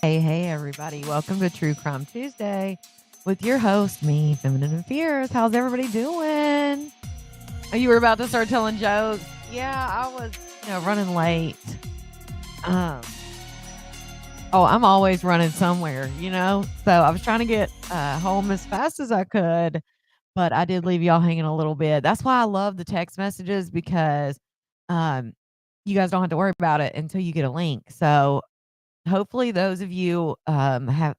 Hey, everybody. Welcome to True Crime Tuesday with your host, me, Feminine and Fierce. How's everybody doing? Oh, you were about to start telling jokes? Yeah, I was, running late. Um, I'm always running somewhere. So I was trying to get home as fast as I could, but I did leave y'all hanging a little bit. That's why I love the text messages because um, you guys don't have to worry about it until you get a link. So hopefully those of you have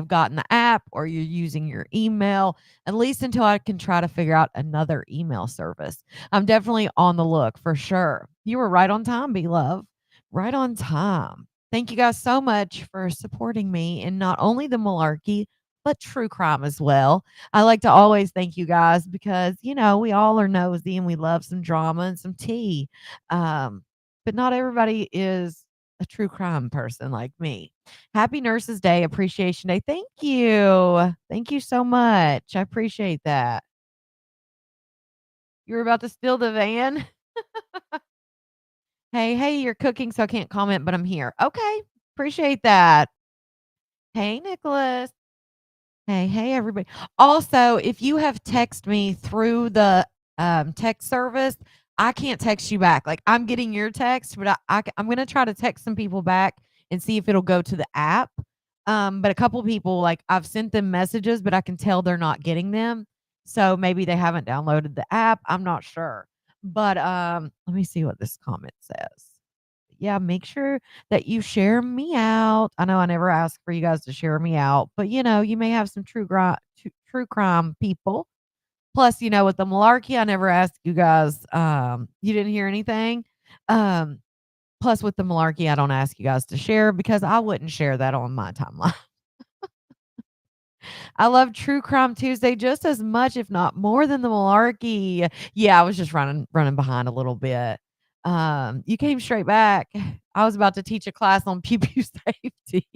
gotten the app or you're using your email at least until I can try to figure out another email service. I'm definitely on the look for sure. You were right on time, beloved. Right on time. Thank you guys so much for supporting me in not only the malarkey but true crime as well. I like to always thank you guys because we all are nosy and we love some drama and some tea. But not everybody is a true crime person like me. Happy Nurses Day, Appreciation Day. Thank you. Thank you so much. I appreciate that. You were about to steal the van? Hey, you're cooking, so I can't comment, but I'm here. Okay. Appreciate that. Hey, Nicholas. Hey, everybody. Also, if you have texted me through the text service, I can't text you back. Like I'm getting your text, but I'm going to try to text some people back and see if it'll go to the app. But a couple people, like I've sent them messages, but I can tell they're not getting them. So maybe they haven't downloaded the app. I'm not sure. But let me see what this comment says. Yeah, make sure that you share me out. I know I never ask for you guys to share me out, but you may have some true crime people. Plus, with the malarkey, I never asked you guys. You didn't hear anything. Um, Plus, with the malarkey, I don't ask you guys to share because I wouldn't share that on my timeline. I love True Crime Tuesday just as much, if not more, than the malarkey. Yeah, I was just running behind a little bit. You came straight back. I was about to teach a class on pew pew safety.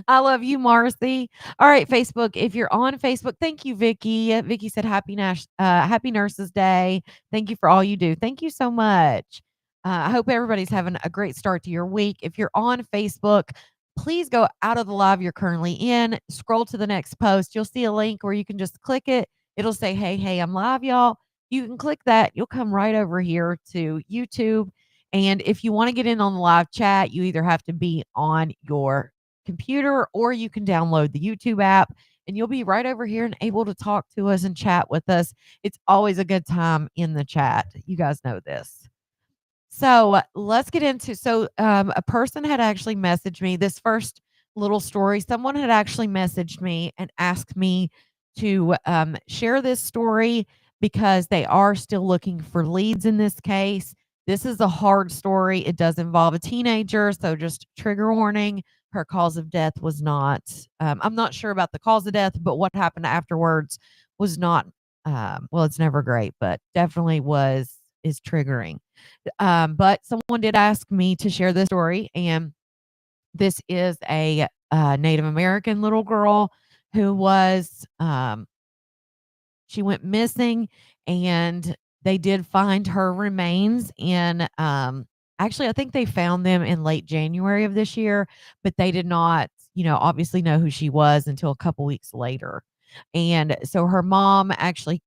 I love you, Marcy. All right, Facebook. If you're on Facebook, thank you, Vicky. Vicky said Happy Nurses Day. Thank you for all you do. Thank you so much. I hope everybody's having a great start to your week. If you're on Facebook, please go out of the live you're currently in, scroll to the next post. You'll see a link where you can just click it. It'll say, hey, I'm live, y'all. You can click that. You'll come right over here to YouTube. And if you want to get in on the live chat, you either have to be on your computer or you can download the YouTube app and you'll be right over here and able to talk to us and chat with us. It's always a good time in the chat. You guys know this. So let's get into a person had actually messaged me this first little story. Someone had actually messaged me and asked me to share this story because they are still looking for leads in this case. This is a hard story. It does involve a teenager, so just trigger warning. Her cause of death was not. I'm not sure about the cause of death, but what happened afterwards was not. Well, it's never great, but definitely is triggering. But someone did ask me to share this story, and this is a Native American little girl who she went missing, and they did find her remains in. Actually, I think they found them in late January of this year, but they did not, obviously know who she was until a couple weeks later. And so her mom actually,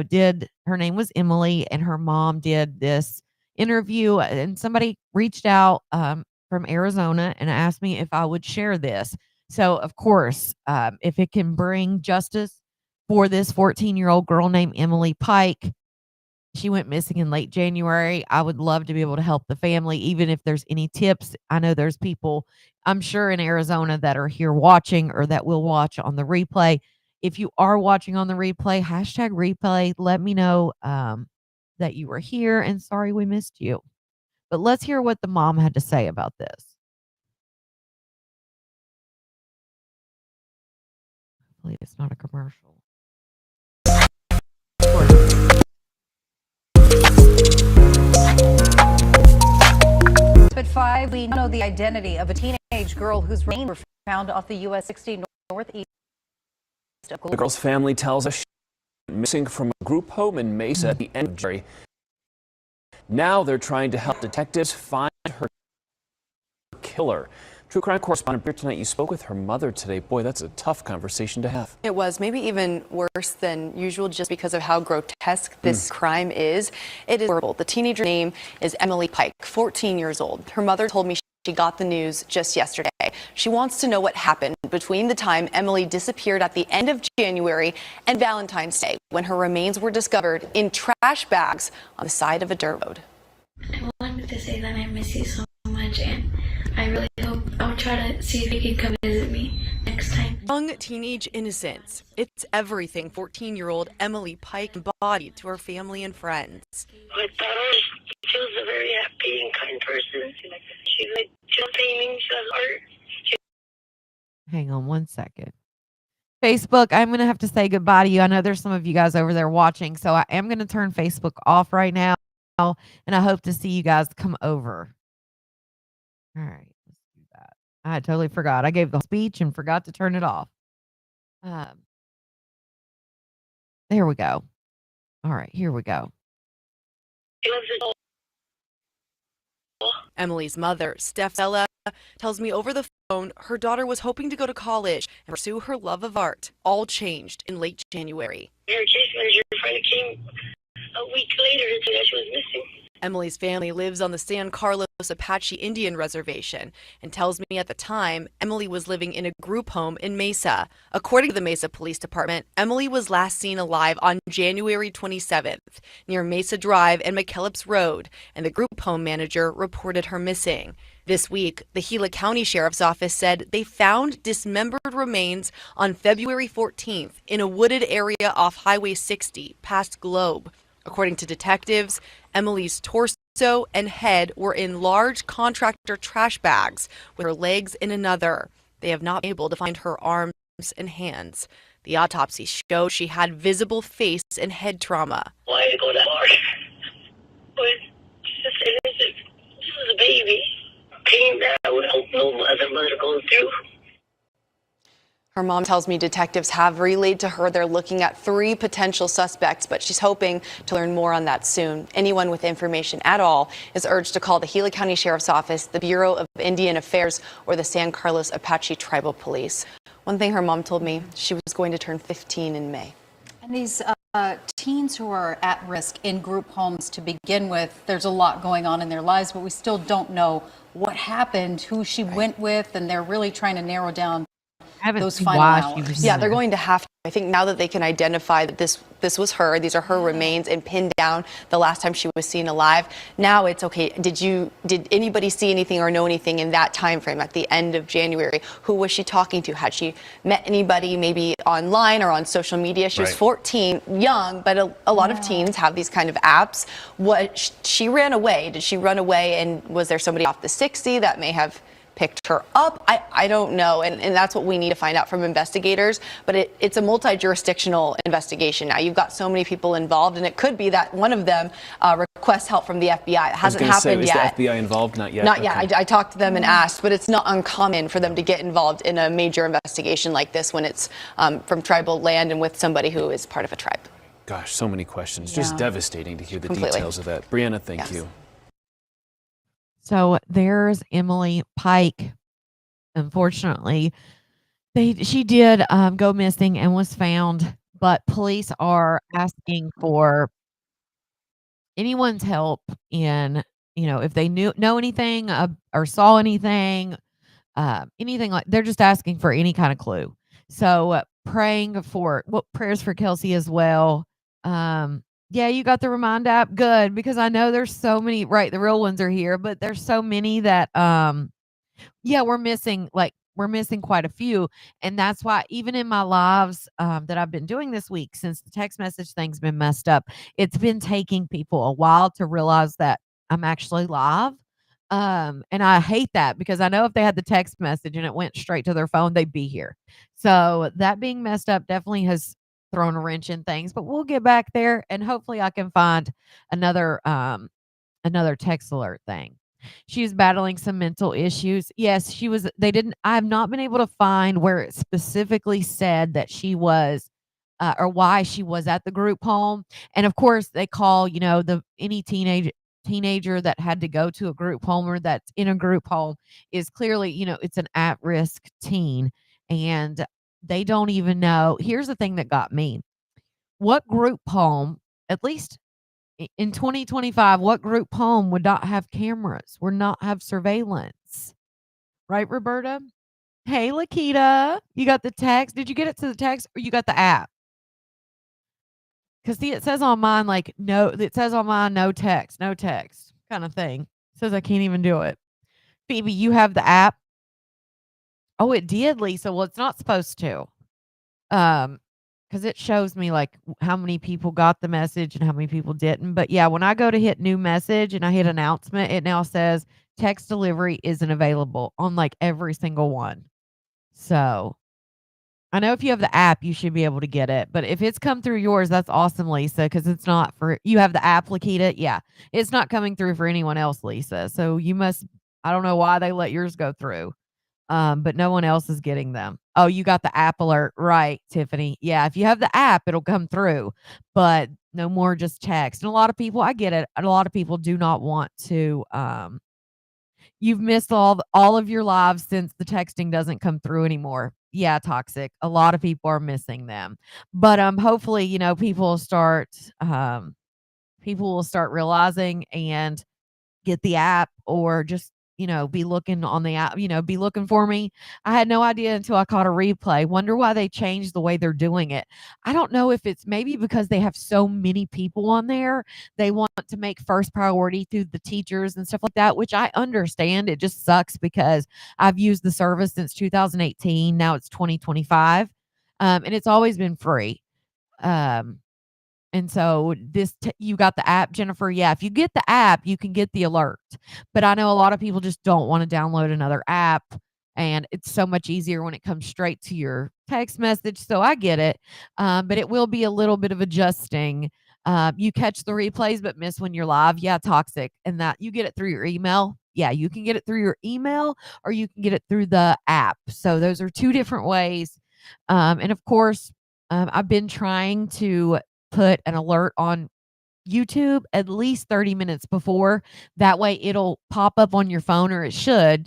did her name was Emily, and her mom did this interview, and somebody reached out from Arizona and asked me if I would share this. So, of course, if it can bring justice for this 14-year-old girl named Emily Pike, she went missing in late January. I would love to be able to help the family, even if there's any tips. I know there's people, I'm sure, in Arizona that are here watching or that will watch on the replay. If you are watching on the replay, hashtag replay, let me know that you were here and sorry we missed you. But let's hear what the mom had to say about this. Hopefully it's not a commercial. At 5, we know the identity of a teenage girl whose remains were found off the US 60 northeast. The girl's family tells us she went missing from a group home in Mesa at the end of January. Now they're trying to help detectives find her killer. True crime correspondent here tonight. You spoke with her mother today. Boy, that's a tough conversation to have. It was maybe even worse than usual just because of how grotesque this crime is. It is horrible. The teenager's name is Emily Pike, 14 years old. Her mother told me she got the news just yesterday. She wants to know what happened between the time Emily disappeared at the end of January and Valentine's Day, when her remains were discovered in trash bags on the side of a dirt road. I wanted to say that I miss you so much, and I really hope I'll try to see if you can come visit me next time. Young teenage innocence. It's everything 14-year-old Emily Pike embodied to her family and friends. My daughter, she was a very happy and kind person. She liked painting, she loves art. Hang on one second. Facebook, I'm going to have to say goodbye to you. I know there's some of you guys over there watching, so I am going to turn Facebook off right now, and I hope to see you guys come over. All right, let's do that. I totally forgot. I gave the speech and forgot to turn it off. There we go. All right, here we go. She loves it all. Emily's mother, Cherletta, tells me over the phone her daughter was hoping to go to college and pursue her love of art. All changed in late January. Her case manager finally came a week later to say that she was missing. Emily's family lives on the San Carlos Apache Indian Reservation and tells me at the time Emily was living in a group home in Mesa. According to the Mesa Police Department, Emily was last seen alive on January 27th near Mesa Drive and McKellips Road, and the group home manager reported her missing. This week, the Gila County Sheriff's Office said they found dismembered remains on February 14th in a wooded area off Highway 60 past Globe. According to detectives, Emily's torso and head were in large contractor trash bags, with her legs in another. They have not been able to find her arms and hands. The autopsy showed she had visible face and head trauma. Why did it go that far? But she's just innocent. This is a baby. Pain that I would hope no other mother goes through. Her mom tells me detectives have relayed to her they're looking at 3 potential suspects, but she's hoping to learn more on that soon. Anyone with information at all is urged to call the Gila County Sheriff's Office, the Bureau of Indian Affairs, or the San Carlos Apache Tribal Police. One thing her mom told me, she was going to turn 15 in May. And these teens who are at risk in group homes to begin with, there's a lot going on in their lives, but we still don't know what happened, who she went with, and they're really trying to narrow down those final hours. Yeah, they're going to have to. I think now that they can identify that this was her, these are her remains, and pin down the last time she was seen alive. Now it's okay. Did anybody see anything or know anything in that time frame at the end of January? Who was she talking to? Had she met anybody maybe online or on social media? She was 14, young, but a lot of teens have these kind of apps. She ran away. Did she run away, and was there somebody off the 60 that may have picked her up? I don't know, and that's what we need to find out from investigators, but it's a multi-jurisdictional investigation now. You've got so many people involved, and it could be that one of them requests help from the FBI. It hasn't happened yet. Is the FBI involved? Not yet? Not yet. I talked to them and asked, but it's not uncommon for them to get involved in a major investigation like this when it's from tribal land and with somebody who is part of a tribe. Gosh, so many questions. Just devastating to hear the Completely. details of that. Brianna, thank you. So there's Emily Pike. Unfortunately, she did go missing and was found, but police are asking for anyone's help in, if they know anything or saw anything, anything like. They're just asking for any kind of clue. So prayers for Kelsey as well. Yeah, you got the Remind app. Good, because I know there's so many, right, the real ones are here, but there's so many that we're missing quite a few. And that's why even in my lives that I've been doing this week, since the text message thing's been messed up, it's been taking people a while to realize that I'm actually live. And I hate that, because I know if they had the text message and it went straight to their phone, they'd be here. So that being messed up definitely has thrown a wrench in things, but we'll get back there, and hopefully I can find another text alert thing. She was battling some mental issues. Yes, she was. I have not been able to find where it specifically said that she was or why she was at the group home. And of course they call, any teenage teenager that had to go to a group home or that's in a group home is clearly, it's an at-risk teen, and they don't even know. Here's the thing that got me. What group home, at least in 2025, what group home would not have cameras, would not have surveillance? Right, Roberta? Hey, Lakita, you got the text? Did you get it to the text or you got the app? Because see, it says on mine, no text kind of thing. It says I can't even do it. Phoebe, you have the app? Oh, it did, Lisa. Well, it's not supposed to. Because it shows me like how many people got the message and how many people didn't. But yeah, when I go to hit new message and I hit announcement, it now says text delivery isn't available on like every single one. So I know if you have the app, you should be able to get it. But if it's come through yours, that's awesome, Lisa, because it's not for you have the app, Lakita. Yeah, it's not coming through for anyone else, Lisa. So I don't know why they let yours go through. But no one else is getting them. Oh, you got the app alert, right, Tiffany? Yeah, if you have the app, it'll come through, but no more just text. And a lot of people, I get it. A lot of people do not want to. You've missed all of your lives since the texting doesn't come through anymore. Yeah, toxic. A lot of people are missing them, but hopefully, people will start realizing and get the app or just, be looking on the app, be looking for me. I had no idea until I caught a replay. Wonder why they changed the way they're doing it. I don't know if it's maybe because they have so many people on there. They want to make first priority through the teachers and stuff like that, which I understand. It just sucks because I've used the service since 2018. Now it's 2025. And it's always been free. And so you got the app, Jennifer? Yeah, if you get the app, you can get the alert. But I know a lot of people just don't want to download another app, and it's so much easier when it comes straight to your text message. So I get it, but it will be a little bit of adjusting. You catch the replays but miss when you're live. Yeah, toxic. And that you get it through your email. Yeah, you can get it through your email or you can get it through the app. So those are two different ways. And of course, I've been trying to put an alert on YouTube at least 30 minutes before. That way it'll pop up on your phone, or it should.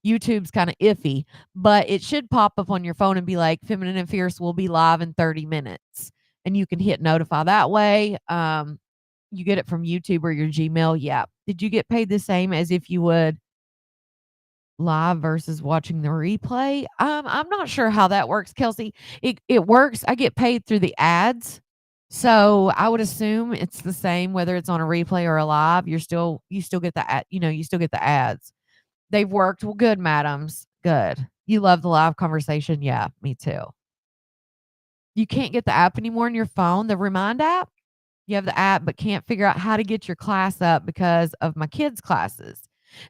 YouTube's kind of iffy, but it should pop up on your phone and be like, Feminine and Fierce will be live in 30 minutes. And you can hit notify that way. You get it from YouTube or your Gmail. Yeah. Did you get paid the same as if you would live versus watching the replay? I'm not sure how that works, Kelsey. It works. I get paid through the ads. So I would assume it's the same whether it's on a replay or a live. You still get the ad, you still get the ads. They've worked. Well, good, madams. Good. You love the live conversation. Yeah, me too. You can't get the app anymore on your phone, the Remind app. You have the app, but can't figure out how to get your class up because of my kids' classes.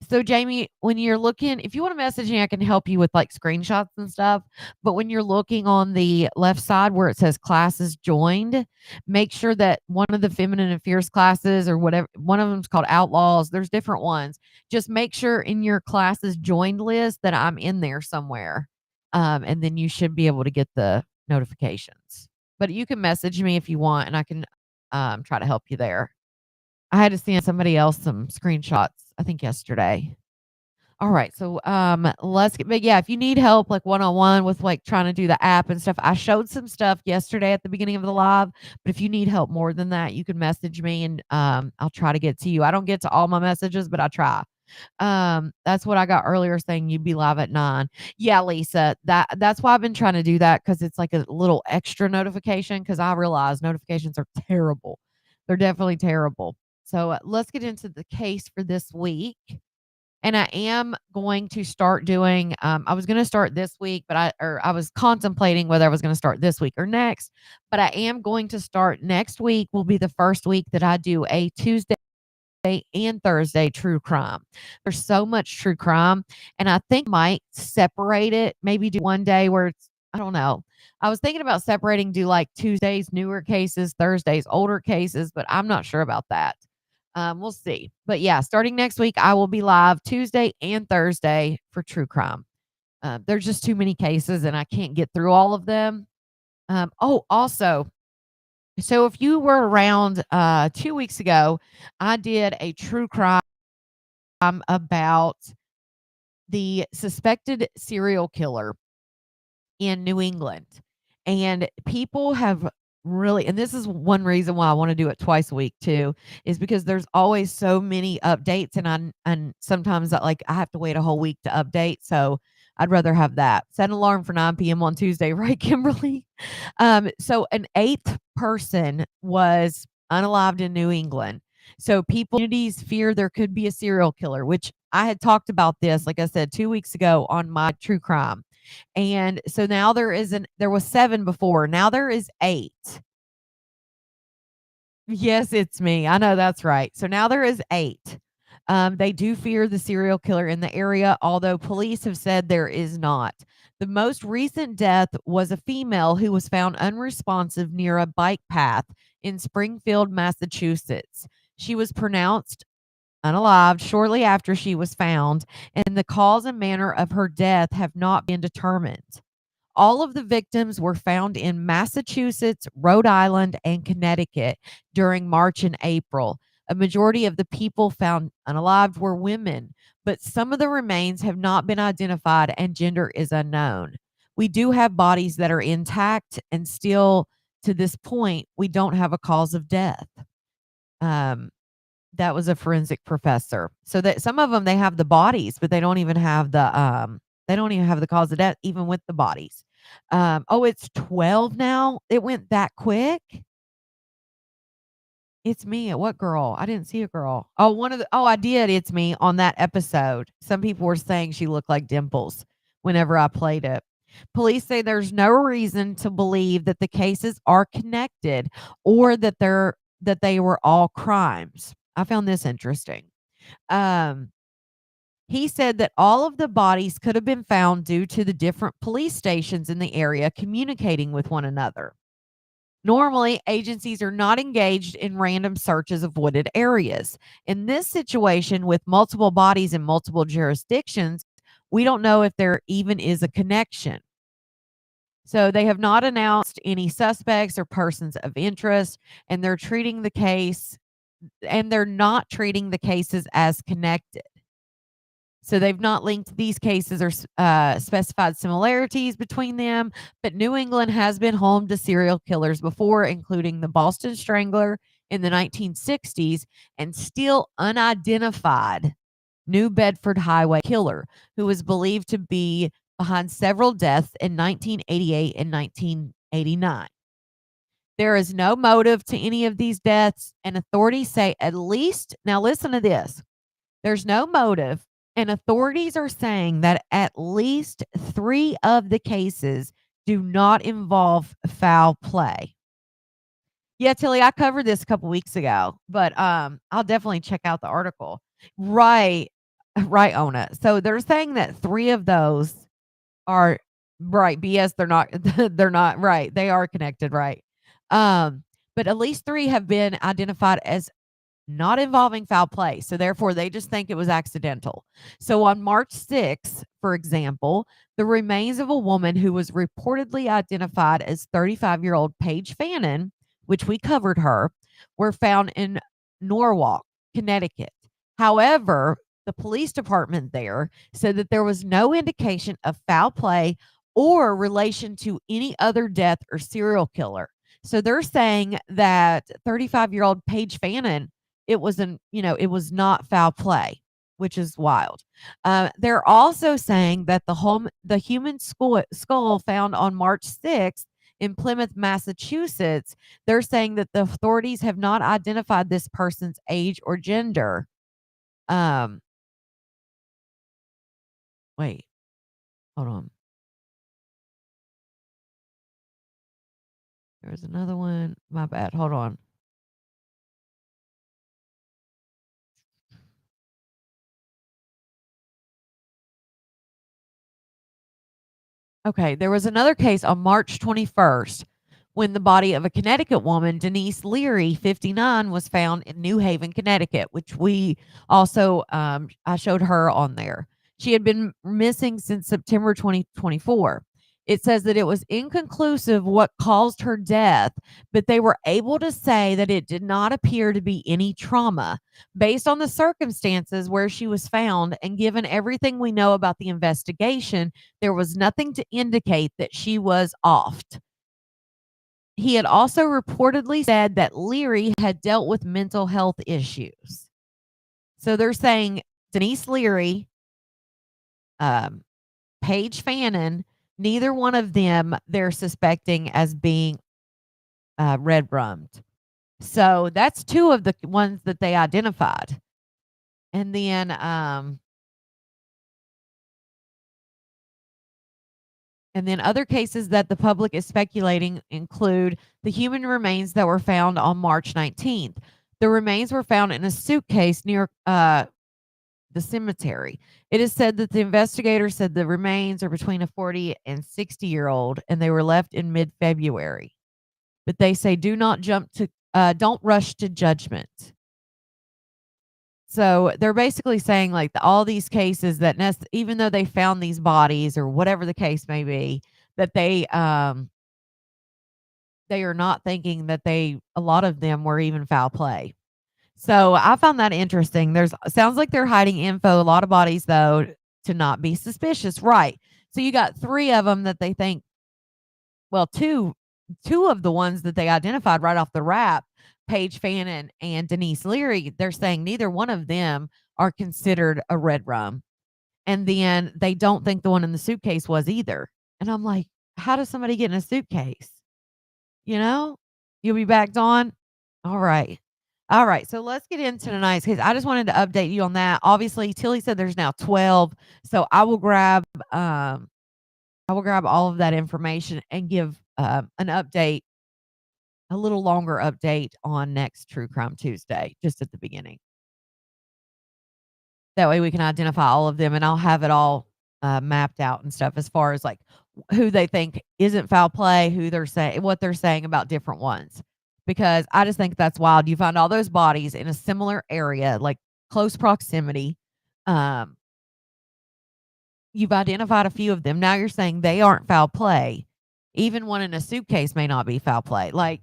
So, Jamie, when you're looking, if you want to message me, I can help you with like screenshots and stuff. But when you're looking on the left side where it says classes joined, make sure that one of the Feminine and Fierce classes or whatever, one of them's called Outlaws. There's different ones. Just make sure in your classes joined list that I'm in there somewhere. And then you should be able to get the notifications. But you can message me if you want, and I can try to help you there. I had to send somebody else some screenshots, I think yesterday. All right. So but yeah, if you need help like one-on-one with like trying to do the app and stuff, I showed some stuff yesterday at the beginning of the live. But if you need help more than that, you can message me and I'll try to get to you. I don't get to all my messages, but I try. That's what I got earlier saying you'd be live at 9. Yeah, Lisa, that's why I've been trying to do that, because it's like a little extra notification, because I realize notifications are terrible. They're definitely terrible. So let's get into the case for this week. And I am going to start doing, I was going to start this week, but I was contemplating whether I was going to start this week or next, but I am going to start next week. Will be the first week that I do a Tuesday and Thursday true crime. There's so much true crime, and I think I might separate it. Maybe do one day where it's, I don't know. I was thinking about separating, do like Tuesdays newer cases, Thursdays older cases, but I'm not sure about that. We'll see. But yeah, starting next week, I will be live Tuesday and Thursday for true crime. There's just too many cases, and I can't get through all of them. Also, So if you were around 2 weeks ago, I did a true crime about the suspected serial killer in New England. And people have really, and this is one reason why I want to do it twice a week too, is because there's always so many updates, and sometimes I have to wait a whole week to update. So I'd rather have that. Set an alarm for 9 p.m. on Tuesday, right, Kimberly? So an eighth person was unalived in New England. So communities fear there could be a serial killer, which I had talked about this, like I said, 2 weeks ago on my true crime. And so now there was 7 before. Now there is 8. Yes, it's me. I know that's right. So now there is 8. They do fear the serial killer in the area, although police have said there is not. The most recent death was a female who was found unresponsive near a bike path in Springfield, Massachusetts. She was pronounced unalived shortly after she was found, and the cause and manner of her death have not been determined. All of the victims were found in Massachusetts, Rhode Island, and Connecticut during March and April. A majority of the people found unalived were women, but some of the remains have not been identified and gender is unknown. We do have bodies that are intact, and still to this point, we don't have a cause of death. That was a forensic professor. So that some of them, they have the bodies, but they don't even have the cause of death, even with the bodies. Oh, it's 12 now. It went that quick. It's me. What girl? I didn't see a girl. Oh, I did. It's me on that episode. Some people were saying she looked like Dimples whenever I played it. Police say there's no reason to believe that the cases are connected or that they were all crimes. I found this interesting. He said that all of the bodies could have been found due to the different police stations in the area communicating with one another. Normally, agencies are not engaged in random searches of wooded areas. In this situation, with multiple bodies in multiple jurisdictions, we don't know if there even is a connection. So they have not announced any suspects or persons of interest, and they're not treating the cases as connected. So they've not linked these cases or specified similarities between them, but New England has been home to serial killers before, including the Boston Strangler in the 1960s and still unidentified New Bedford Highway killer, who was believed to be behind several deaths in 1988 and 1989. There is no motive to any of these deaths, and authorities say now listen to this, there's no motive. And authorities are saying that at least 3 of the cases do not involve foul play. Yeah, Tilly, I covered this a couple weeks ago, but I'll definitely check out the article. Right, right, Ona. So they're saying that 3 of those are right. BS, they're not. They're not right. They are connected, right? But at least 3 have been identified as not involving foul play. So therefore, they just think it was accidental. So on March 6th, for example, the remains of a woman who was reportedly identified as 35-year-old Paige Fannin, which we covered her, were found in Norwalk, Connecticut. However, the police department there said that there was no indication of foul play or relation to any other death or serial killer. So they're saying that 35-year-old Paige Fannin, it was not foul play, which is wild. They're also saying that the human skull found on March 6th in Plymouth, Massachusetts, they're saying that the authorities have not identified this person's age or gender. Wait, hold on. There's another one. My bad. Hold on. Okay, there was another case on March 21st when the body of a Connecticut woman, Denise Leary, 59, was found in New Haven, Connecticut, which we also, I showed her on there. She had been missing since September 2024. It says that it was inconclusive what caused her death, but they were able to say that it did not appear to be any trauma. Based on the circumstances where she was found and given everything we know about the investigation, there was nothing to indicate that she was offed. He had also reportedly said that Leary had dealt with mental health issues. So they're saying Denise Leary, Paige Fannin, neither one of them they're suspecting as being red rummed. So that's two of the ones that they identified. And then other cases that the public is speculating include the human remains that were found on March 19th. The remains were found in a suitcase near the cemetery. It is said that the investigator said the remains are between a 40 and 60-year-old, and they were left in mid-February. But they say don't rush to judgment. So they're basically saying like all these cases that even though they found these bodies or whatever the case may be, that they are not thinking that a lot of them were even foul play. So I found that interesting. Sounds like they're hiding info, a lot of bodies though, to not be suspicious. Right. So you got 3 of them that they think, well, two of the ones that they identified right off the rap, Paige Fannin and Denise Leary, they're saying neither one of them are considered a red rum. And then they don't think the one in the suitcase was either. And I'm like, how does somebody get in a suitcase? You'll be back, Dawn? All right. All right. So let's get into tonight's case. I just wanted to update you on that. Obviously, Tilly said there's now 12. So I will grab all of that information and give an update, a little longer update on next True Crime Tuesday, just at the beginning. That way we can identify all of them and I'll have it all mapped out and stuff as far as like who they think isn't foul play, what they're saying about different ones. Because I just think that's wild. You find all those bodies in a similar area, like close proximity. You've identified a few of them. Now you're saying they aren't foul play. Even one in a suitcase may not be foul play. Like,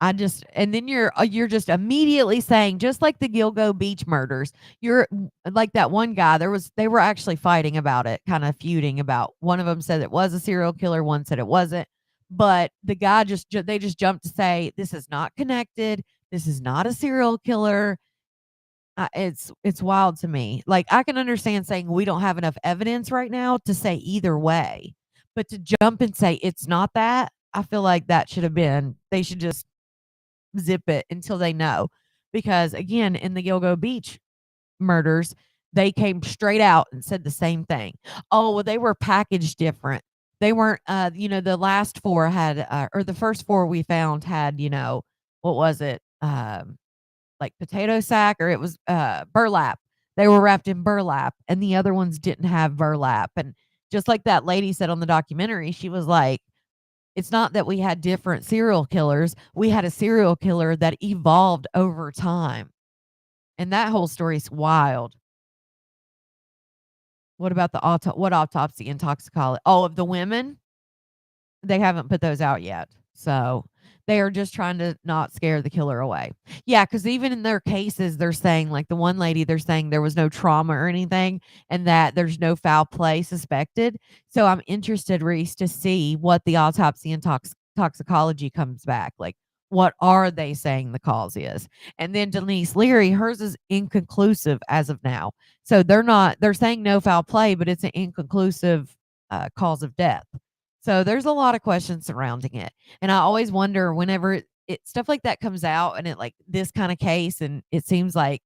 and then you're just immediately saying, just like the Gilgo Beach murders, you're like that one guy, they were actually fighting about it, kind of feuding about, one of them said it was a serial killer, one said it wasn't. But the guy they just jumped to say, this is not connected. This is not a serial killer. It's wild to me. Like, I can understand saying we don't have enough evidence right now to say either way, but to jump and say it's not that, I feel like they should just zip it until they know. Because again, in the Gilgo Beach murders, they came straight out and said the same thing. Oh, well, they were packaged different. They weren't, the last 4 had, or the first 4 we found had, what was it? Like potato sack, or it was burlap. They were wrapped in burlap, and the other ones didn't have burlap. And just like that lady said on the documentary, she was like, it's not that we had different serial killers. We had a serial killer that evolved over time. And that whole story is wild. What about what autopsy and toxicology? Oh, of the women? They haven't put those out yet. So they are just trying to not scare the killer away. Yeah, because even in their cases, they're saying, like the one lady, they're saying there was no trauma or anything and that there's no foul play suspected. So I'm interested, Reese, to see what the autopsy and toxicology comes back. Like, what are they saying the cause is? And then Denise Leary, hers is inconclusive as of now. So they're saying no foul play, but it's an inconclusive cause of death. So there's a lot of questions surrounding it. And I always wonder whenever stuff like that comes out and it like this kind of case and it seems like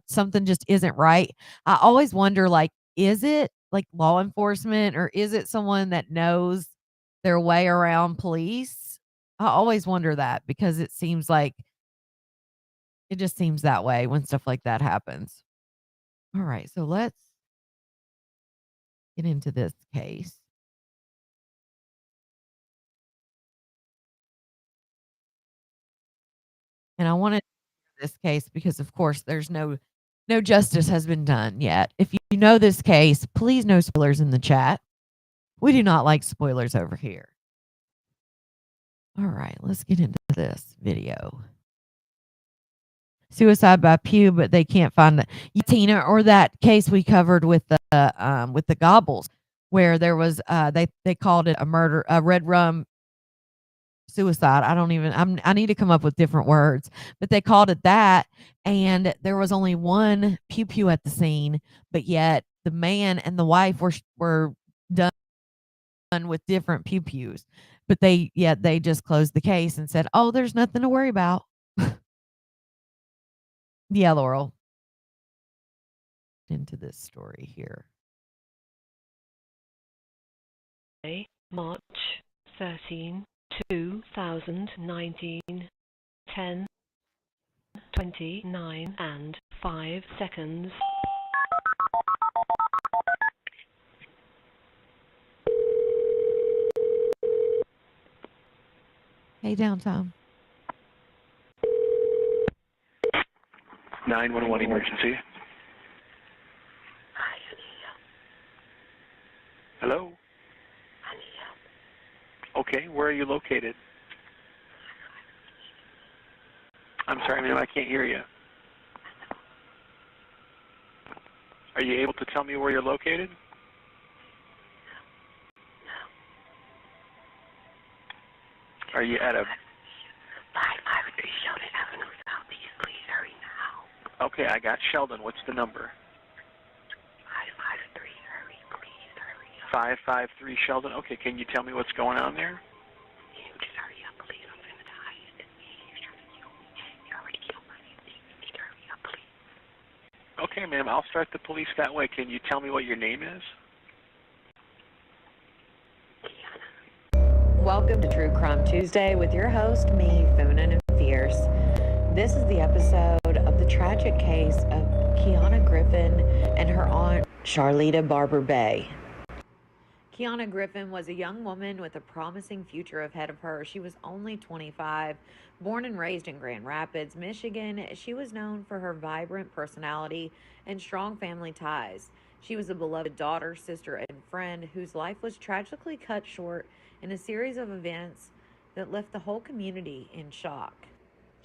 something just isn't right. I always wonder, like, is it like law enforcement or is it someone that knows their way around police? I always wonder that because it just seems that way when stuff like that happens. All right, so let's get into this case. And I wanted this case because, of course, there's no justice has been done yet. If you know this case, please no spoilers in the chat. We do not like spoilers over here. All right, let's get into this video. Suicide by Pew, but they can't find the Tina, or that case we covered with the gobbles, where there was they called it a murder, a red rum suicide. I need to come up with different words, but they called it that, and there was only one pew pew at the scene, but yet the man and the wife were done with different pew pews, but they just closed the case and said, "Oh, there's nothing to worry about." Yeah, Laurel. Into this story here. March 13, 2019, 10:29 and 5 seconds. Hey, downtime. 911 emergency. Hello? Okay, where are you located? I'm sorry, ma'am, I can't hear you. Are you able to tell me where you're located? Are you at a... 553 Sheldon Avenue Southeast. Please hurry now. Okay, I got Sheldon. What's the number? 553. Hurry, please hurry up. 553 Sheldon. Okay, can you tell me what's going on there? You just hurry up, please. I'm gonna die. You're trying to kill me. You already killed my family. You need to hurry up, please. Okay, ma'am, I'll start the police that way. Can you tell me what your name is? Welcome to True Crime Tuesday with your host, me, Foonin' and Fierce. This is the episode of the tragic case of Keyona Griffin and her aunt, Cherletta Barber Bay. Keyona Griffin was a young woman with a promising future ahead of her. She was only 25. Born and raised in Grand Rapids, Michigan, she was known for her vibrant personality and strong family ties. She was a beloved daughter, sister, and friend whose life was tragically cut short in a series of events that left the whole community in shock.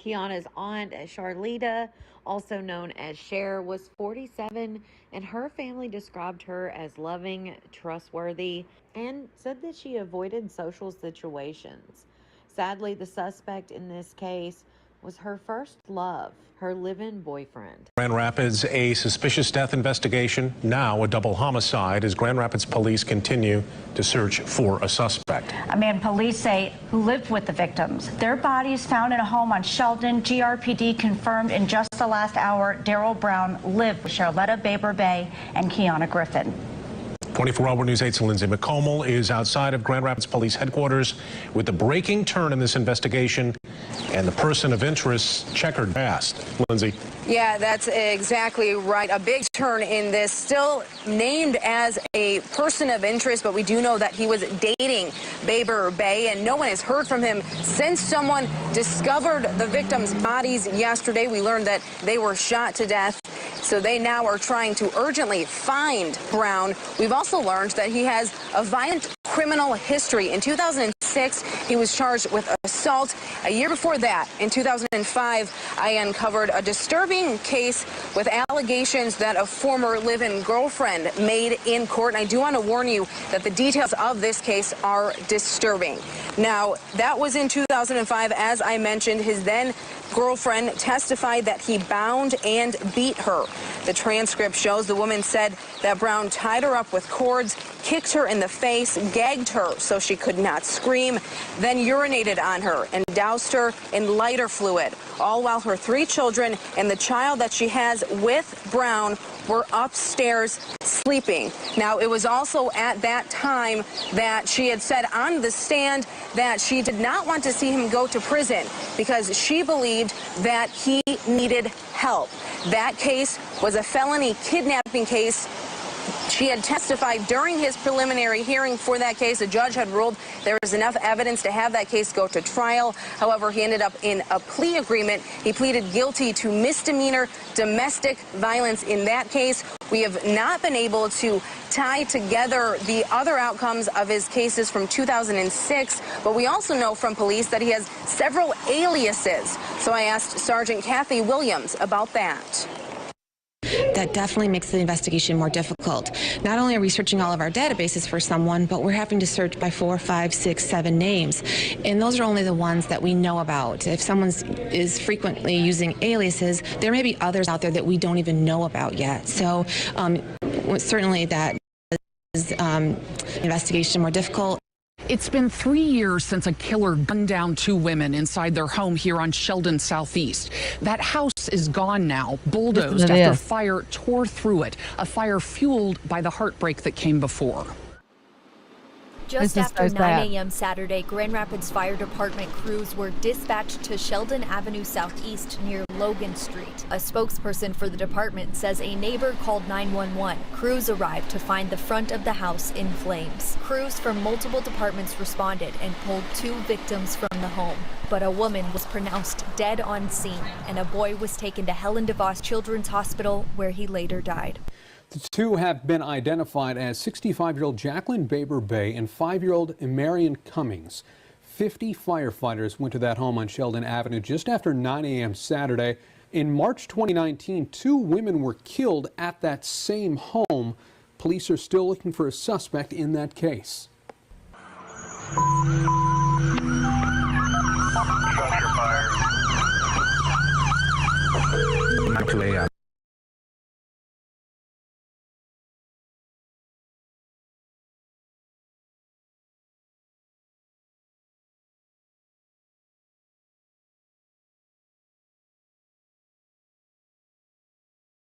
Keyona's aunt, Cherletta, also known as Cher, was 47, and her family described her as loving, trustworthy, and said that she avoided social situations. Sadly, the suspect in this case was her first love, her live-in boyfriend. Grand Rapids, a suspicious death investigation, now a double homicide, as Grand Rapids police continue to search for a suspect. A man police say who lived with the victims. Their bodies found in a home on Sheldon. GRPD confirmed in just the last hour Daryl Brown lived with Cherletta Barber Bay and Keyona Griffin. 24-hour News 8's Lindsay McComel is outside of Grand Rapids Police Headquarters with the breaking turn in this investigation and the person of interest checkered past. Lindsay. Yeah, that's exactly right. A big turn in this, still named as a person of interest, but we do know that he was dating Barber Bay, and no one has heard from him since someone discovered the victims' bodies yesterday. We learned that they were shot to death, so they now are trying to urgently find Brown. We've also learned that he has a violent criminal history. In 2006, he was charged with assault. A year before that, in 2005, I uncovered a disturbing case with allegations that a former live-in girlfriend made in court. And I do want to warn you that the details of this case are disturbing. Now, that was in 2005. As I mentioned, his then girlfriend testified that he bound and beat her. The transcript shows the woman said that Brown tied her up with cords, kicked her in the face, gagged her so she could not scream, then urinated on her and doused her in lighter fluid, all while her 3 children and the child that she has with Brown were upstairs sleeping. Now, it was also at that time that she had said on the stand that she did not want to see him go to prison because she believed that he needed help. That case was a felony kidnapping case She had testified during his preliminary hearing for that case. A judge had ruled there was enough evidence to have that case go to trial. However, he ended up in a plea agreement. He pleaded guilty to misdemeanor domestic violence in that case. We have not been able to tie together the other outcomes of his cases from 2006, but we also know from police that he has several aliases. So I asked Sergeant Kathy Williams about that. That definitely makes the investigation more difficult. Not only are we searching all of our databases for someone, but we're having to search by 4, 5, 6, 7 names. And those are only the ones that we know about. If someone is frequently using aliases, there may be others out there that we don't even know about yet. So certainly that is investigation more difficult. It's been 3 years since a killer gunned down 2 women inside their home here on Sheldon Southeast. That house is gone now, bulldozed after fire tore through it, a fire fueled by the heartbreak that came before. Just after 9 a.m. Saturday, Grand Rapids Fire Department crews were dispatched to Sheldon Avenue Southeast near Logan Street. A spokesperson for the department says a neighbor called 911. Crews arrived to find the front of the house in flames. Crews from multiple departments responded and pulled 2 victims from the home. But a woman was pronounced dead on scene, and a boy was taken to Helen DeVos Children's Hospital, where he later died. The 2 have been identified as 65-year-old Jacqueline Baber-Bay and 5-year-old Marion Cummings. 50 firefighters went to that home on Sheldon Avenue just after 9 a.m. Saturday. In March 2019, 2 women were killed at that same home. Police are still looking for a suspect in that case. Structure fire. 2 a.m.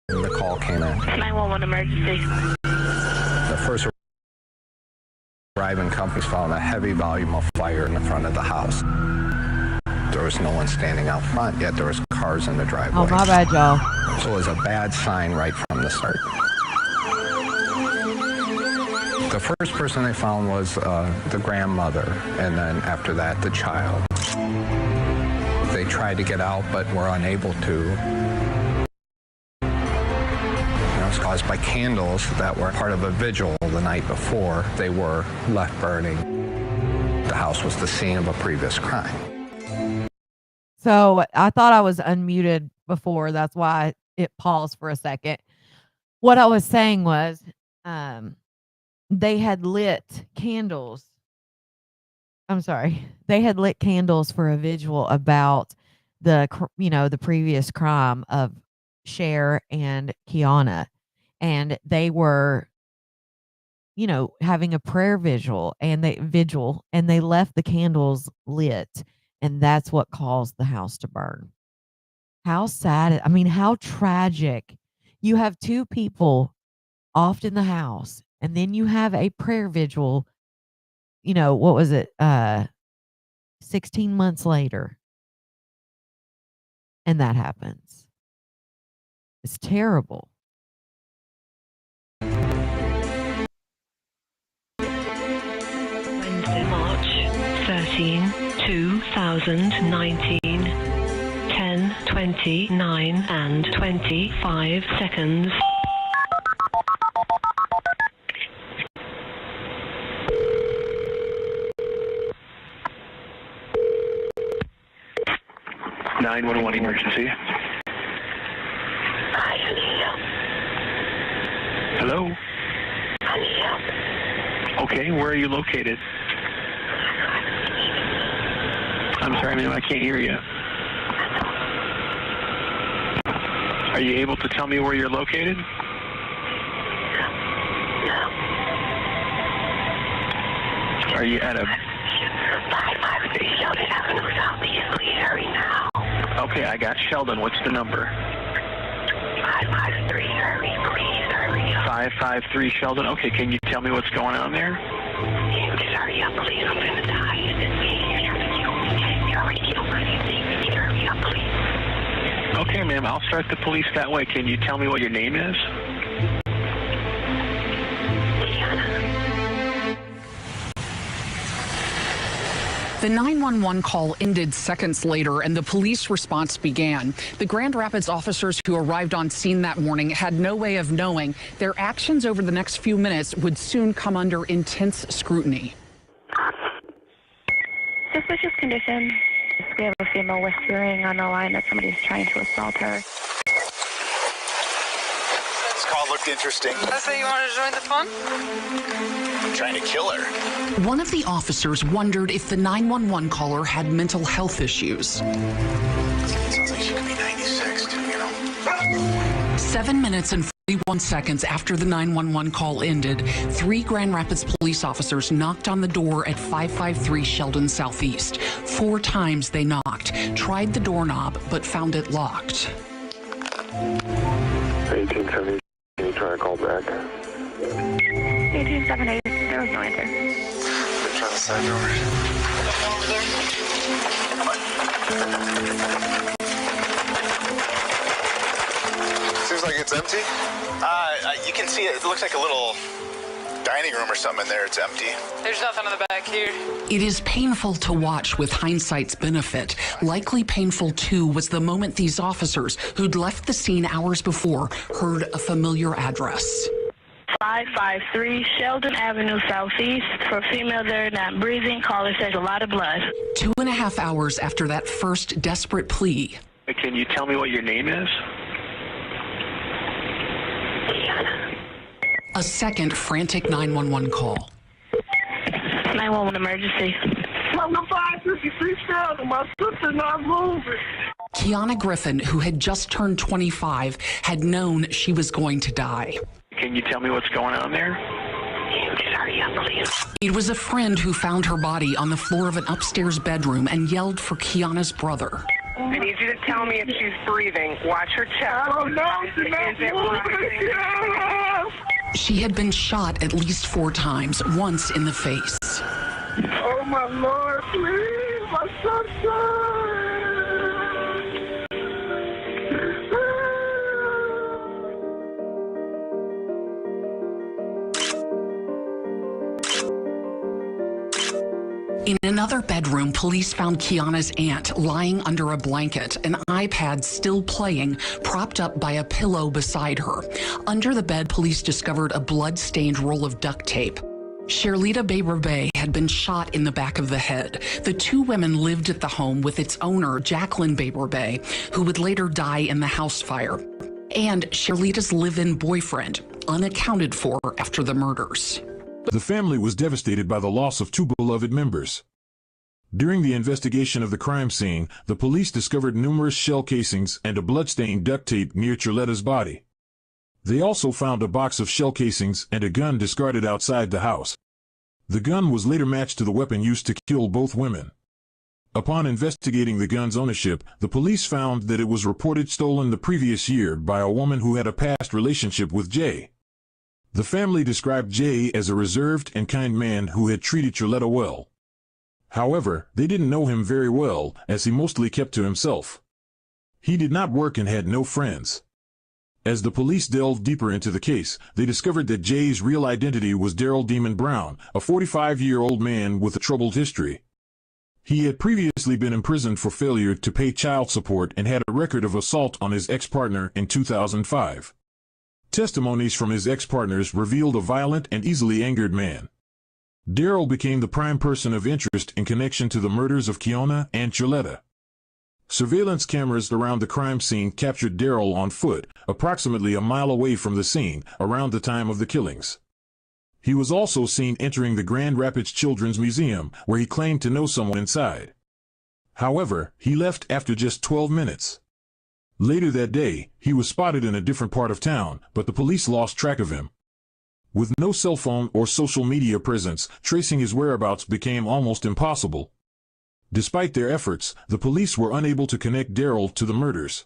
The call came in. 911 emergency. The first arriving companies found a heavy volume of fire in the front of the house. There was no one standing out front, yet there was cars in the driveway. Oh, my bad, y'all. So it was a bad sign right from the start. The first person they found was the grandmother, and then after that, the child. They tried to get out, but were unable to. It was caused by candles that were part of a vigil the night before. They were left burning. The house was the scene of a previous crime. So I thought I was unmuted before. That's why it paused for a second. What I was saying was they had lit candles. I'm sorry. They had lit candles for a vigil about the previous crime of Cher and Keyona. And they were, having a prayer vigil and they left the candles lit. And that's what caused the house to burn. How sad. I mean, how tragic. You have 2 people off in the house, and then you have a prayer vigil, what was it? 16 months later. And that happens. It's terrible. Wednesday, March 13, 2019, 10:29 and 25 seconds. "911 emergency." I need help. Hello? I need help. Okay, where are you located? I'm sorry, ma'am, I can't hear you. Are you able to tell me where you're located? No. Are you at a... 553 Sheldon Avenue Southeast. Please hurry now. Okay, I got Sheldon. What's the number? 553. Hurry, please hurry up. 553 Sheldon. Okay, can you tell me what's going on there? Can you just hurry up, please? I'm gonna die. It's me. You're trying to kill me. You already killed my thing. Can you hurry up, please? Okay, ma'am, I'll start the police that way. Can you tell me what your name is? The 911 call ended seconds later and the police response began. The Grand Rapids officers who arrived on scene that morning had no way of knowing their actions over the next few minutes would soon come under intense scrutiny. Suspicious condition. We have a female whispering on the line that somebody's trying to assault her. This call looked interesting. That's why you want to join the fun? Trying to kill her. One of the officers wondered if the 911 caller had mental health issues. Sounds like she could be 96 too, you know. 7 minutes and 41 seconds after the 911 call ended, 3 Grand Rapids police officers knocked on the door at 553 Sheldon Southeast. 4 times they knocked, tried the doorknob, but found it locked. 1870, can you try to call back? 1878, there was no answer. They're trying to side door. Seems like it's empty. You can see it. It looks like a little dining room or something in there. It's empty. There's nothing in the back here. It is painful to watch with hindsight's benefit. Likely painful, too, was the moment these officers, who'd left the scene hours before, heard a familiar address. 553 Sheldon Avenue Southeast. For female there not breathing, caller says a lot of blood. 2.5 hours after that first desperate plea. Can you tell me what your name is? A second frantic 911 call. 911 emergency. Number 553 Sheldon, my sister not moving. Keyona Griffin, who had just turned 25, had known she was going to die. Can you tell me what's going on there? It was a friend who found her body on the floor of an upstairs bedroom and yelled for Keyona's brother. I need you to tell me if she's breathing. Watch her chest. I don't know. She's not moving. She had been shot at least 4 times, once in the face. Oh, my Lord, please, my sunshine. In another bedroom, police found Keyona's aunt lying under a blanket, an iPad still playing, propped up by a pillow beside her. Under the bed, police discovered a blood-stained roll of duct tape. Cherletta Baber had been shot in the back of the head. The 2 women lived at the home with its owner, Jacqueline Baber, who would later die in the house fire, and Cherletta's live-in boyfriend, unaccounted for after the murders. The family was devastated by the loss of 2 beloved members. During the investigation of the crime scene, the police discovered numerous shell casings and a bloodstained duct tape near Cherletta's body. They also found a box of shell casings and a gun discarded outside the house. The gun was later matched to the weapon used to kill both women. Upon investigating the gun's ownership, the police found that it was reported stolen the previous year by a woman who had a past relationship with Jay. The family described Jay as a reserved and kind man who had treated Cherletta well. However, they didn't know him very well, as he mostly kept to himself. He did not work and had no friends. As the police delved deeper into the case, they discovered that Jay's real identity was Daryl Demon Brown, a 45-year-old man with a troubled history. He had previously been imprisoned for failure to pay child support and had a record of assault on his ex-partner in 2005. Testimonies from his ex-partners revealed a violent and easily angered man. Daryl became the prime person of interest in connection to the murders of Keyona and Cherletta. Surveillance cameras around the crime scene captured Daryl on foot, approximately a mile away from the scene, around the time of the killings. He was also seen entering the Grand Rapids Children's Museum, where he claimed to know someone inside. However, he left after just 12 minutes. Later that day, he was spotted in a different part of town, but the police lost track of him. With no cell phone or social media presence, tracing his whereabouts became almost impossible. Despite their efforts, the police were unable to connect Daryl to the murders.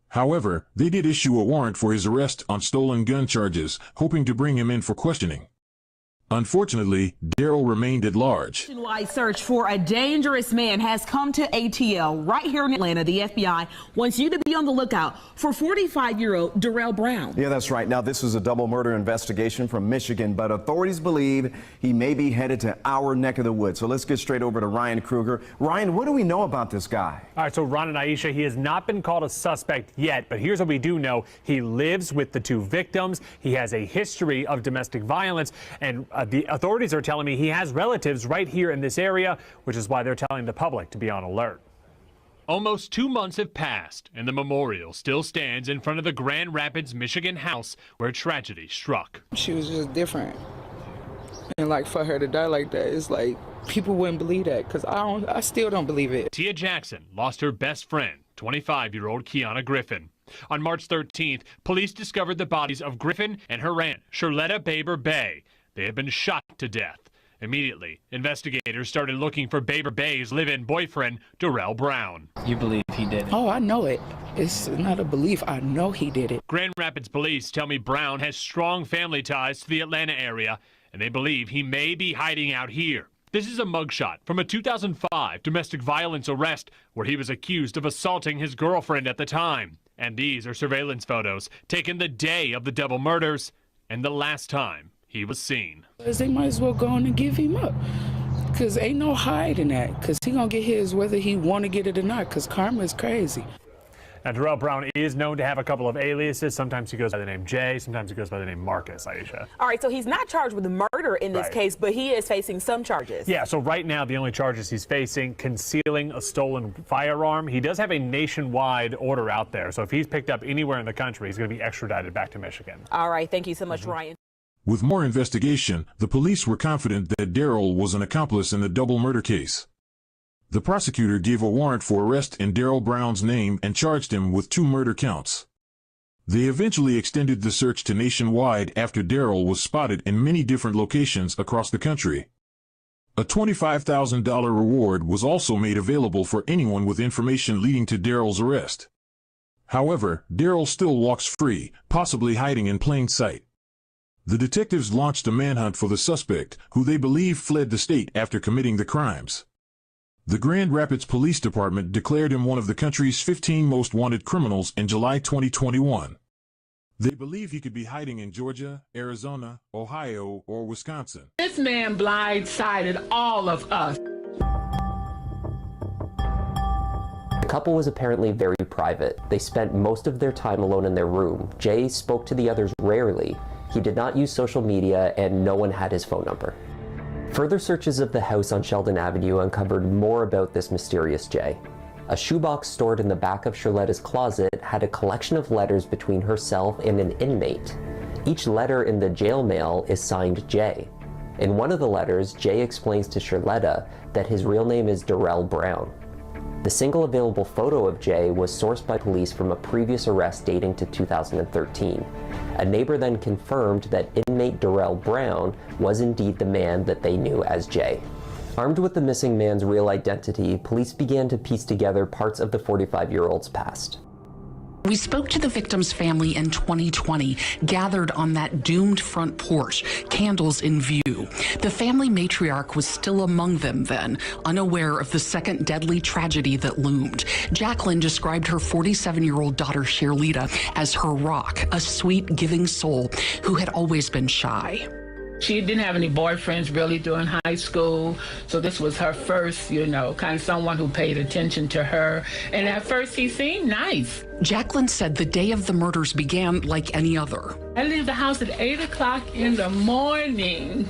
However, they did issue a warrant for his arrest on stolen gun charges, hoping to bring him in for questioning. Unfortunately, Daryl remained at large. Nationwide search for a dangerous man has come to ATL right here in Atlanta. The FBI wants you to be on the lookout for 45-year-old Darrell Brown. Yeah, that's right. Now, this is a double murder investigation from Michigan, but authorities believe he may be headed to our neck of the woods. So let's get straight over to Ryan Kruger. Ryan, what do we know about this guy? All right, so Ron and Aisha, he has not been called a suspect yet, but here's what we do know. He lives with the two victims. He has a history of domestic violence, and the authorities are telling me he has relatives right here in this area, which is why they're telling the public to be on alert. Almost 2 months have passed, and the memorial still stands in front of the Grand Rapids, Michigan house where tragedy struck. She was just different. And like for her to die like that, it's like people wouldn't believe that, because I still don't believe it. Tia Jackson lost her best friend, 25-year-old Keyona Griffin. On March 13th, police discovered the bodies of Griffin and her aunt, Cherletta Baber Bay. They had been shot to death. Immediately, investigators started looking for Baber Bay's live-in boyfriend, Darrell Brown. You believe he did it? Oh, I know it. It's not a belief. I know he did it. Grand Rapids police tell me Brown has strong family ties to the Atlanta area, and they believe he may be hiding out here. This is a mugshot from a 2005 domestic violence arrest where he was accused of assaulting his girlfriend at the time. And these are surveillance photos taken the day of the double murders and the last time he was seen. They might as well go on and give him up, because ain't no hiding that, because he gonna get his whether he want to get it or not, because karma is crazy. Now, Darrell Brown is known to have a couple of aliases. Sometimes he goes by the name Jay, sometimes he goes by the name Marcus, Aisha. All right, so he's not charged with murder in this case, but he is facing some charges. Yeah, so right now the only charges he's facing, concealing a stolen firearm. He does have a nationwide order out there, so if he's picked up anywhere in the country, he's going to be extradited back to Michigan. All right, thank you so much, Ryan. With more investigation, the police were confident that Daryl was an accomplice in the double murder case. The prosecutor gave a warrant for arrest in Darrell Brown's name and charged him with 2 murder counts. They eventually extended the search to nationwide after Daryl was spotted in many different locations across the country. A $25,000 reward was also made available for anyone with information leading to Daryl's arrest. However, Daryl still walks free, possibly hiding in plain sight. The detectives launched a manhunt for the suspect, who they believe fled the state after committing the crimes. The Grand Rapids Police Department declared him one of the country's 15 most wanted criminals in July 2021. They believe he could be hiding in Georgia, Arizona, Ohio, or Wisconsin. This man blindsided all of us. The couple was apparently very private. They spent most of their time alone in their room. Jay spoke to the others rarely. He did not use social media, and no one had his phone number. Further searches of the house on Sheldon Avenue uncovered more about this mysterious Jay. A shoebox stored in the back of Cherletta's closet had a collection of letters between herself and an inmate. Each letter in the jail mail is signed Jay. In one of the letters, Jay explains to Cherletta that his real name is Darrell Brown. The single available photo of Jay was sourced by police from a previous arrest dating to 2013. A neighbor then confirmed that inmate Darrell Brown was indeed the man that they knew as Jay. Armed with the missing man's real identity, police began to piece together parts of the 45-year-old's past. We spoke to the victim's family in 2020, gathered on that doomed front porch, candles in view. The family matriarch was still among them then, unaware of the second deadly tragedy that loomed. Jacqueline described her 47-year-old daughter, Cherletta, as her rock, a sweet, giving soul who had always been shy. She didn't have any boyfriends really during high school, so this was her first, kind of someone who paid attention to her. And at first he seemed nice. Jacqueline said the day of the murders began like any other. I leave the house at 8 o'clock in the morning.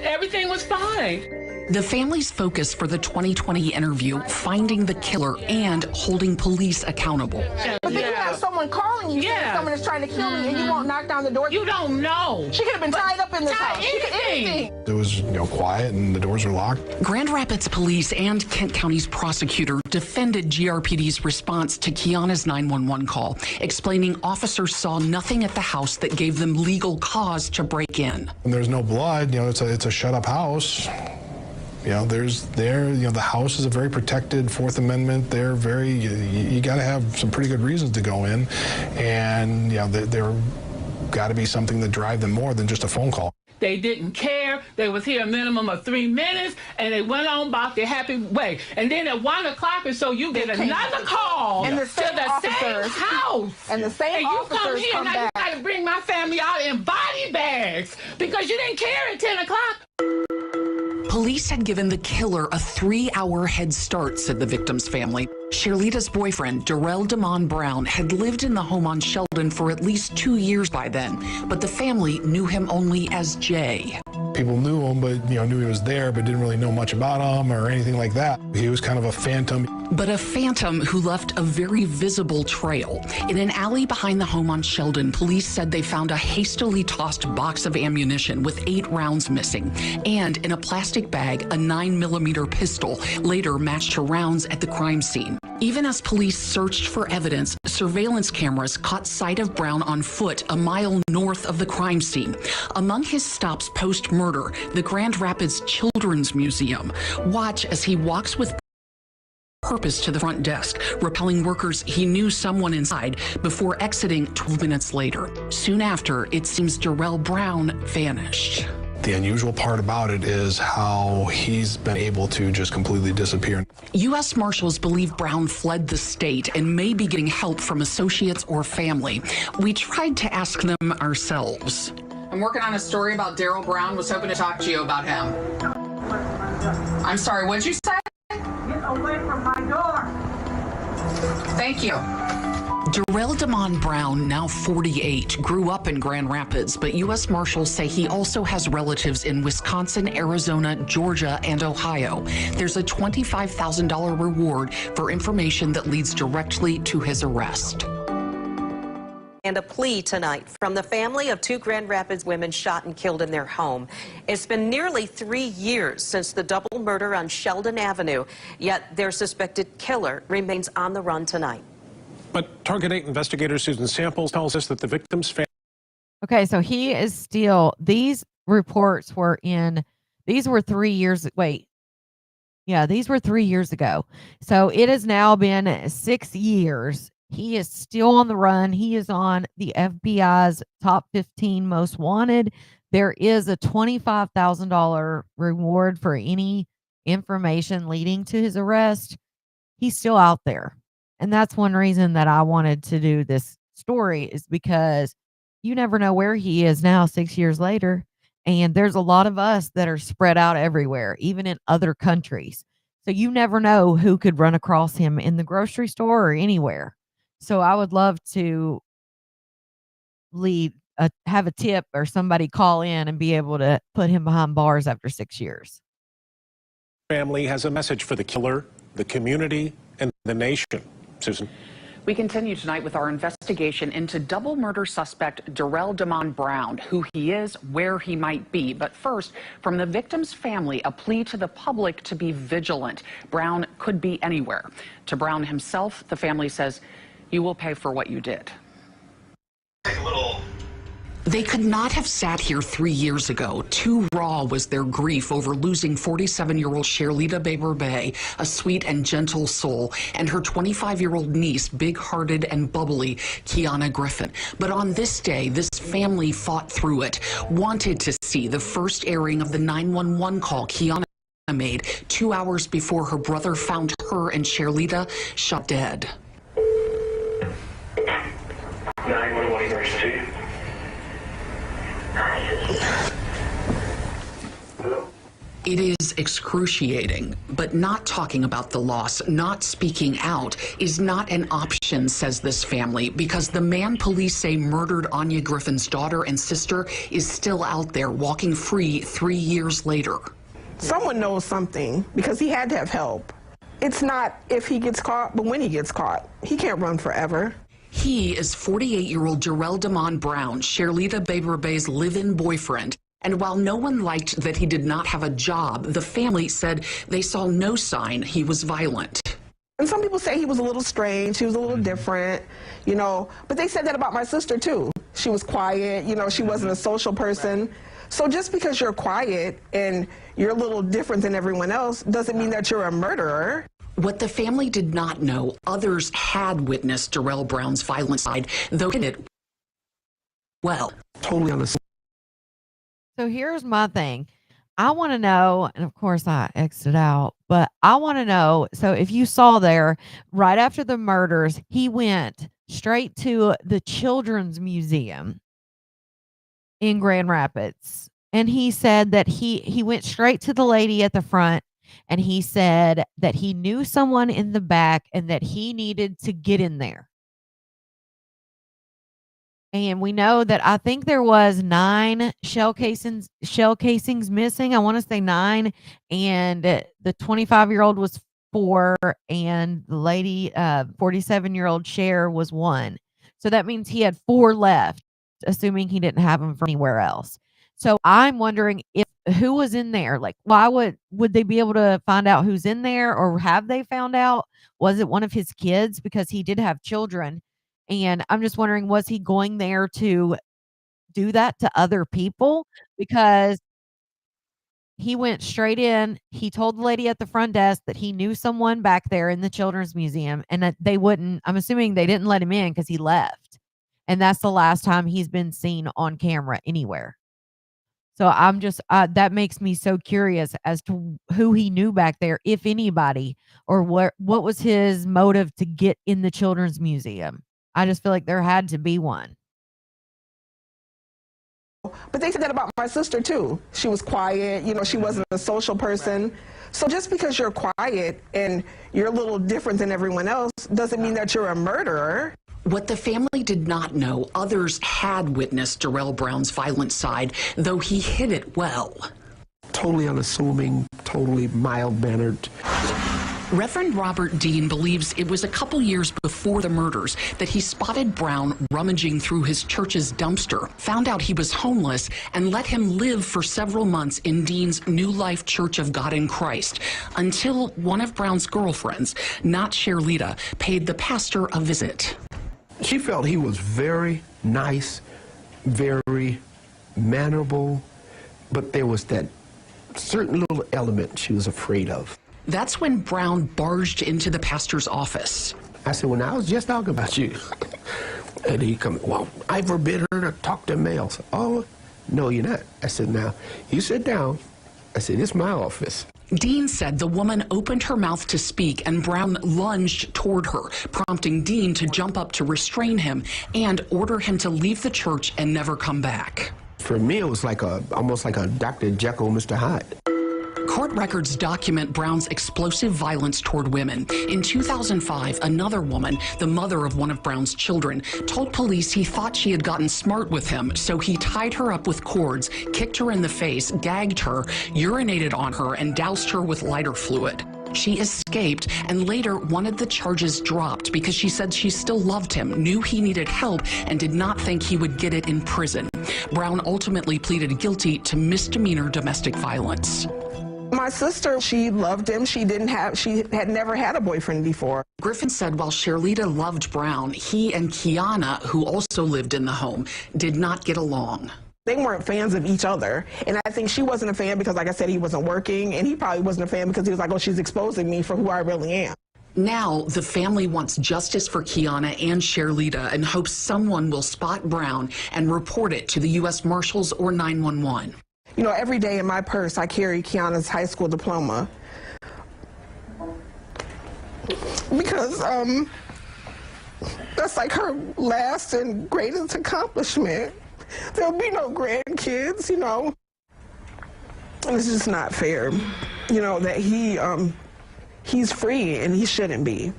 Everything was fine. The family's focus for the 2020 interview, finding the killer and holding police accountable. But then you have someone calling you saying someone is trying to kill me and you won't knock down the door. You don't know. She could have been tied up in this house. Anything. It was, quiet and the doors were locked. Grand Rapids Police and Kent County's prosecutor defended GRPD's response to Keyona's 911 call, explaining officers saw nothing at the house that gave them legal cause to break in. When there's no blood, it's a shut-up house. The house is a very protected Fourth Amendment. You got to have some pretty good reasons to go in, and there got to be something that drive them more than just a phone call. They didn't care. They was here a minimum of 3 minutes, and they went on about their happy way. And then at 1 o'clock or so, you get another call and to the same house. And the same officers come here, come now back. you got to bring my family out in body bags because you didn't care at 10 o'clock. Police had given the killer a 3-hour head start, said the victim's family. Cherletta's boyfriend, Darrell Damon Brown, had lived in the home on Sheldon for at least 2 years by then, but the family knew him only as Jay. People knew him, but knew he was there, but didn't really know much about him or anything like that. He was kind of a phantom. But a phantom who left a very visible trail. In an alley behind the home on Sheldon, police said they found a hastily tossed box of ammunition with 8 rounds missing, and in a plastic bag, a 9mm pistol, later matched to rounds at the crime scene. Even as police searched for evidence, surveillance cameras caught sight of Brown on foot a mile north of the crime scene. Among his stops post-murder, the Grand Rapids Children's Museum. Watch as he walks with purpose to the front desk, repelling workers he knew someone inside before exiting 12 minutes later. Soon after, it seems Darrell Brown vanished. The unusual part about it is how he's been able to just completely disappear. U.S. Marshals believe Brown fled the state and may be getting help from associates or family. We tried to ask them ourselves. I'm working on a story about Darrell Brown. Was hoping to talk to you about him. I'm sorry, what'd you say? Get away from my door. Thank you. Darrell Damon Brown, now 48, grew up in Grand Rapids, but U.S. Marshals say he also has relatives in Wisconsin, Arizona, Georgia, and Ohio. There's a $25,000 reward for information that leads directly to his arrest. And a plea tonight from the family of 2 Grand Rapids women shot and killed in their home. It's been nearly 3 years since the double murder on Sheldon Avenue, yet their suspected killer remains on the run tonight. But Target 8 investigator Susan Samples tells us that the victim's family... Okay, so he is still, these reports were these were 3 years, these were 3 years ago. So it has now been 6 years. He is still on the run. He is on the FBI's top 15 most wanted. There is a $25,000 reward for any information leading to his arrest. He's still out there. And that's one reason that I wanted to do this story, is because you never know where he is now 6 years later. And there's a lot of us that are spread out everywhere, even in other countries. So you never know who could run across him in the grocery store or anywhere. So I would love to have a tip or somebody call in and be able to put him behind bars after 6 years. Family has a message for the killer, the community, and the nation. Susan. We continue tonight with our investigation into double murder suspect Darrell Damon Brown, who he is, where he might be. But first, from the victim's family, a plea to the public to be vigilant. Brown could be anywhere. To Brown himself, the family says, "You will pay for what you did." They could not have sat here 3 years ago. Too raw was their grief over losing 47-year-old Cherletta Bay, a sweet and gentle soul, and her 25-year-old niece, big-hearted and bubbly, Keyona Griffin. But on this day, this family fought through it, wanted to see the first airing of the 911 call Keyona made 2 hours before her brother found her and Cherletta shot dead. 911 emergency. It is excruciating, but not talking about the loss, not speaking out, is not an option, says this family, because the man police say murdered Anya Griffin's daughter and sister is still out there walking free 3 years later. Someone knows something, because he had to have help. It's not if he gets caught, but when he gets caught. He can't run forever. He is 48-year-old Darrell Damon Brown, Cherletta Bay's live-in boyfriend. And while no one liked that he did not have a job, the family said they saw no sign he was violent. And some people say he was a little strange, he was a little different, but they said that about my sister too. She was quiet, she wasn't a social person. So just because you're quiet and you're a little different than everyone else doesn't mean that you're a murderer. What the family did not know, others had witnessed Darrell Brown's violent side, though hid it well. Totally understand. So here's my thing. I want to know, and of course I exited out, but I want to know. So if you saw there, right after the murders, he went straight to the Children's Museum in Grand Rapids. And he said that he went straight to the lady at the front, and he said that he knew someone in the back and that he needed to get in there. And we know that I think there was 9 shell casings missing. I want to say 9, and the 25-year-old was 4, and the lady 47-year-old Cher was 1. So that means he had 4 left, assuming he didn't have them from anywhere else. So I'm wondering who was in there. Like, why would they be able to find out who's in there, or have they found out? Was it one of his kids, because he did have children? And I'm just wondering, was he going there to do that to other people? Because he went straight in. He told the lady at the front desk that he knew someone back there in the Children's Museum, and that they wouldn't, I'm assuming they didn't let him in because he left. And that's the last time he's been seen on camera anywhere. So I'm just, that makes me so curious as to who he knew back there, if anybody, or what was his motive to get in the Children's Museum. I just feel like there had to be one. But they said that about my sister too. She was quiet, you know, she wasn't a social person. So just because you're quiet and you're a little different than everyone else doesn't mean that you're a murderer. What the family did not know, others had witnessed Darrell Brown's violent side, though he hid it well. Totally unassuming, totally mild-mannered. Reverend Robert Dean believes it was a couple years before the murders that he spotted Brown rummaging through his church's dumpster, found out he was homeless, and let him live for several months in Dean's New Life Church of God in Christ, until one of Brown's girlfriends, not Cherletta, paid the pastor a visit. She felt he was very nice, very mannerable, but there was that certain little element she was afraid of. That's when Brown barged into the pastor's office. I said, well, I was just talking about you. And he come, well, I forbid her to talk to males. Oh, no, you're not. I said, now, you sit down. I said, it's my office. Dean said the woman opened her mouth to speak, and Brown lunged toward her, prompting Dean to jump up to restrain him and order him to leave the church and never come back. For me, it was like almost like a Dr. Jekyll, Mr. Hyde. Court records document Brown's explosive violence toward women. In 2005, another woman, the mother of one of Brown's children, told police he thought she had gotten smart with him, so he tied her up with cords, kicked her in the face, gagged her, urinated on her, and doused her with lighter fluid. She escaped and later wanted the charges dropped because she said she still loved him, knew he needed help, and did not think he would get it in prison. Brown ultimately pleaded guilty to misdemeanor domestic violence. My sister, she loved him. She had never had a boyfriend before. Griffin said while Cherletta loved Brown, he and Keyona, who also lived in the home, did not get along. They weren't fans of each other. And I think she wasn't a fan because, like I said, he wasn't working. And he probably wasn't a fan because he was like, oh, she's exposing me for who I really am. Now, the family wants justice for Keyona and Cherletta and hopes someone will spot Brown and report it to the U.S. Marshals or 911. You know, every day in my purse, I carry Keyona's high school diploma. Because that's like her last and greatest accomplishment. There'll be no grandkids, you know. And it's just not fair, you know, that he's free and he shouldn't be.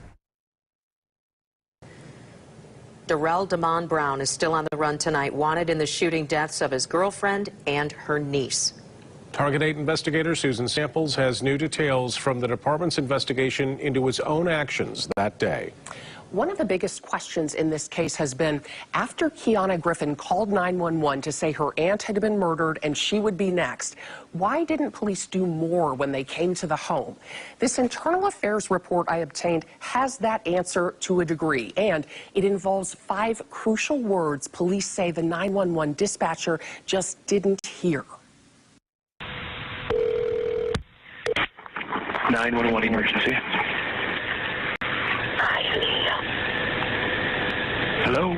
Darrell Damon Brown is still on the run tonight, wanted in the shooting deaths of his girlfriend and her niece. Target 8 investigator Susan Samples has new details from the department's investigation into its own actions that day. One of the biggest questions in this case has been, after Keyona Griffin called 911 to say her aunt had been murdered and she would be next, why didn't police do more when they came to the home? This internal affairs report I obtained has that answer to a degree, and it involves 5 crucial words police say the 911 dispatcher just didn't hear. 911 emergency. Hi, I need help. Hello?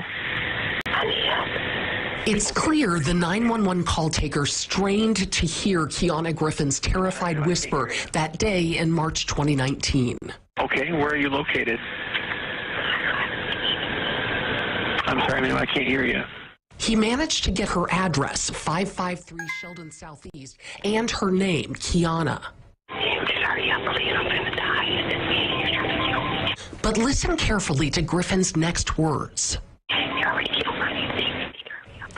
I need help. It's clear the 911 call taker strained to hear Keyona Griffin's terrified whisper that day in March 2019. Okay, where are you located? I'm sorry, ma'am, I can't hear you. He managed to get her address, 553 Sheldon Southeast, and her name, Keyona. But listen carefully to Griffin's next words.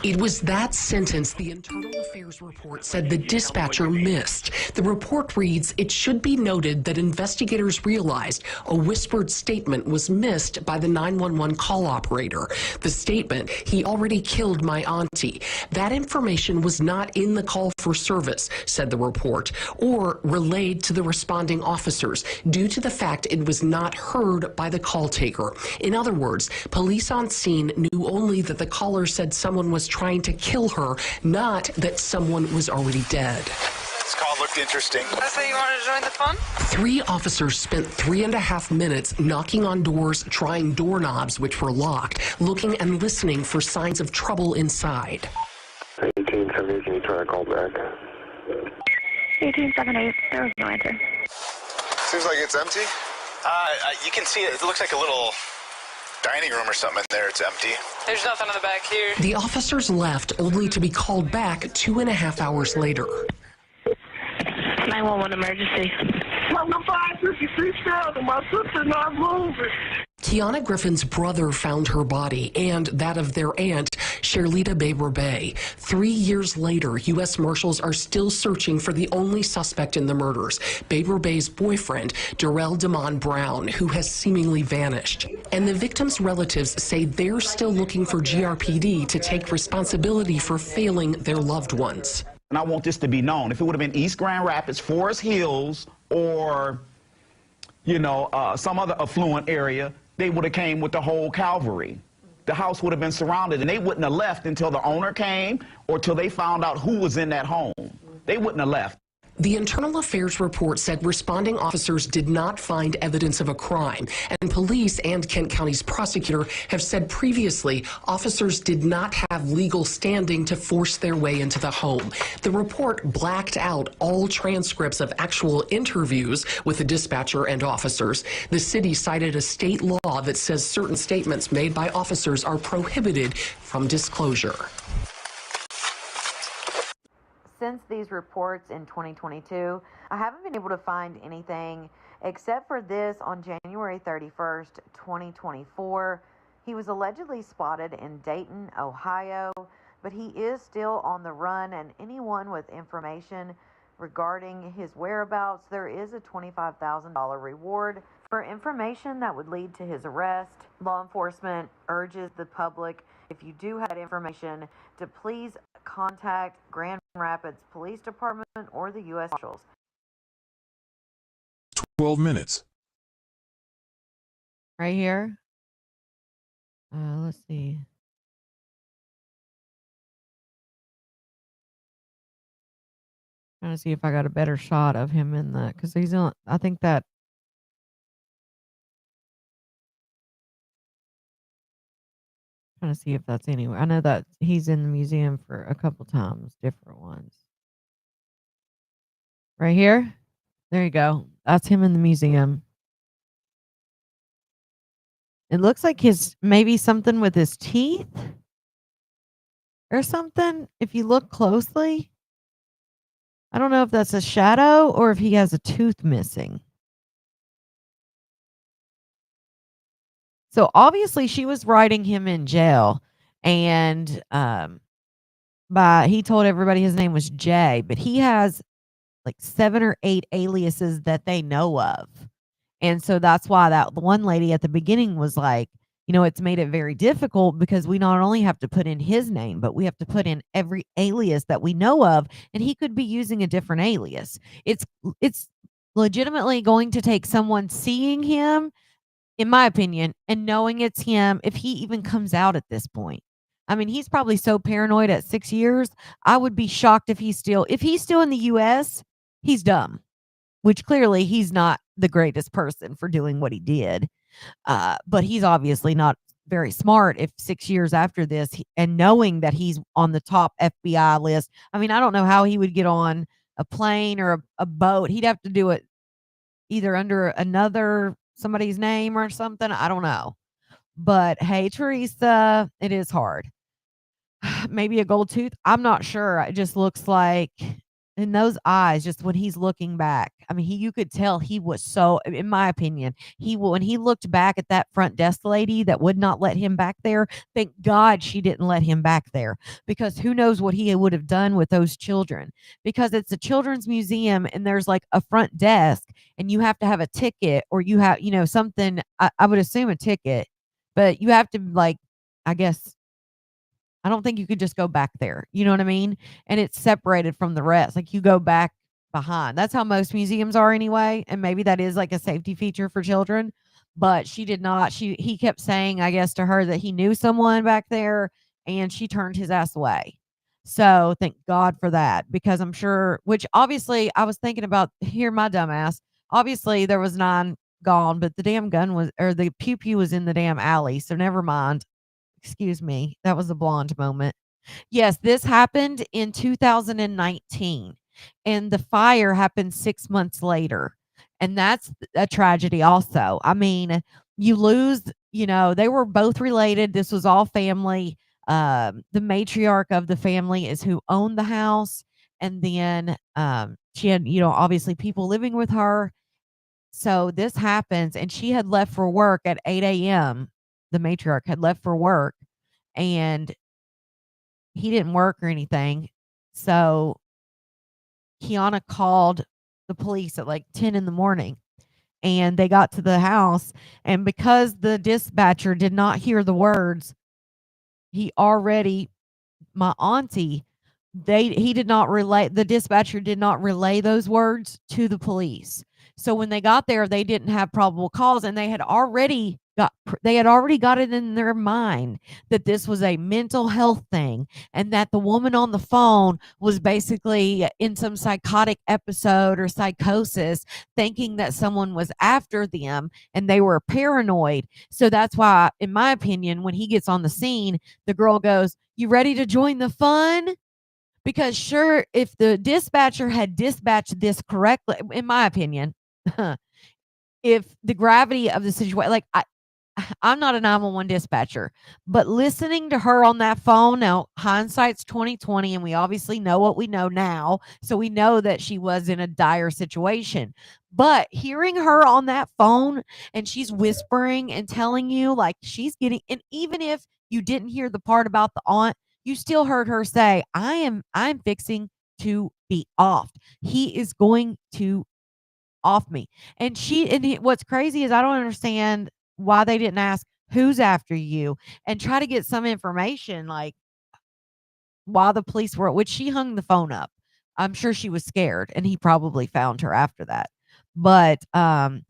It was that sentence the Internal Affairs report said the dispatcher missed. The report reads, "It should be noted that investigators realized a whispered statement was missed by the 911 call operator. The statement, 'He already killed my auntie.' That information was not in the call for service," said the report, or relayed to the responding officers due to the fact it was not heard by the call taker. In other words, police on scene knew only that the caller said someone was trying to kill her, not that someone was already dead. This call looked interesting. That's why you want to join the fun? 3 officers spent 3.5 minutes knocking on doors, trying doorknobs which were locked, looking and listening for signs of trouble inside. 1878, can you try to call back? 1878, there was no answer. Seems like it's empty. You can see it. It looks like a little dining room or something in there. It's empty. There's nothing in the back here. The officers left only to be called back 2.5 hours later. 911 emergency. Number 553,000. My sister not moving. Keyona Griffin's brother found her body and that of their aunt, Cherletta Bay. 3 years later, U.S. Marshals are still searching for the only suspect in the murders, Bay's boyfriend, Darrell Damon Brown, who has seemingly vanished. And the victims' relatives say they're still looking for GRPD to take responsibility for failing their loved ones. And I want this to be known. If it would have been East Grand Rapids, Forest Hills, or, some other affluent area, they would have came with the whole cavalry. The house would have been surrounded, and they wouldn't have left until the owner came or till they found out who was in that home. They wouldn't have left. The Internal Affairs report said responding officers did not find evidence of a crime, and police and Kent County's prosecutor have said previously officers did not have legal standing to force their way into the home. The report blacked out all transcripts of actual interviews with the dispatcher and officers. The city cited a state law that says certain statements made by officers are prohibited from disclosure. Since these reports in 2022, I haven't been able to find anything except for this on January 31st, 2024. He was allegedly spotted in Dayton, Ohio, but he is still on the run, and anyone with information regarding his whereabouts, there is a $25,000 reward for information that would lead to his arrest. Law enforcement urges the public, if you do have information, to please contact Grand Rapids Police Department or the U.S. Marshals. 12 minutes. Right here. Let's see. Trying to see if I got a better shot of him in the, because he's on, I think that. Trying to see if that's anywhere. I know that he's in the museum for a couple times, different ones. Right here. There you go. That's him in the museum. It looks like maybe something with his teeth or something. If you look closely, I don't know if that's a shadow or if he has a tooth missing. So obviously she was writing him in jail, and he told everybody his name was Jay, but he has like 7 or 8 aliases that they know of. And so that's why that one lady at the beginning was like, it's made it very difficult because we not only have to put in his name, but we have to put in every alias that we know of, and he could be using a different alias. It's legitimately going to take someone seeing him, in my opinion, and knowing it's him, if he even comes out at this point. I mean, he's probably so paranoid at 6 years. I would be shocked if he's still in the U.S., he's dumb, which clearly he's not the greatest person for doing what he did. But he's obviously not very smart if 6 years after this and knowing that he's on the top FBI list. I mean, I don't know how he would get on a plane or a boat. He'd have to do it either under somebody's name or something. I don't know. But hey, Teresa, it is hard. Maybe a gold tooth. I'm not sure. It just looks like in those eyes, just when he's looking back. I mean, you could tell he was so, in my opinion, when he looked back at that front desk lady that would not let him back there. Thank God she didn't let him back there, because who knows what he would have done with those children, because it's a children's museum and there's like a front desk and you have to have a ticket, or you have, something, I would assume a ticket, but you have to, like, I guess, I don't think you could just go back there. You know what I mean? And it's separated from the rest. Like, you go back behind. That's how most museums are anyway. And maybe that is like a safety feature for children. But she did not. He kept saying, I guess, to her that he knew someone back there, and she turned his ass away. So thank God for that, because I'm sure, which obviously I was thinking about here, my dumbass. Obviously there was 9 gone, but the damn gun was, or the pew pew was in the damn alley. So never mind. Excuse me. That was a blonde moment. Yes, this happened in 2019, and the fire happened 6 months later. And that's a tragedy also. I mean, you lose, they were both related. This was all family. The matriarch of the family is who owned the house. And then she had, obviously people living with her. So this happens, and she had left for work at 8 a.m. The matriarch had left for work, and he didn't work or anything. So Keyona called the police at like 10 in the morning, and they got to the house. And because the dispatcher did not hear the words, my auntie, the dispatcher did not relay those words to the police. So when they got there, they didn't have probable cause, and they had already got it in their mind that this was a mental health thing, and that the woman on the phone was basically in some psychotic episode or psychosis, thinking that someone was after them, and they were paranoid. So that's why, in my opinion, when he gets on the scene, the girl goes, "You ready to join the fun?" Because sure, if the dispatcher had dispatched this correctly, in my opinion, if the gravity of the situation, like, I'm not a 911 dispatcher, but listening to her on that phone, now hindsight's 2020, and we obviously know what we know now, so we know that she was in a dire situation. But hearing her on that phone, and she's whispering and telling you, like, she's getting, and even if you didn't hear the part about the aunt, you still heard her say, I'm fixing to be offed. He is going to off me. And what's crazy is I don't understand why they didn't ask who's after you and try to get some information, like, while the police were, which she hung the phone up. I'm sure she was scared, and he probably found her after that. But and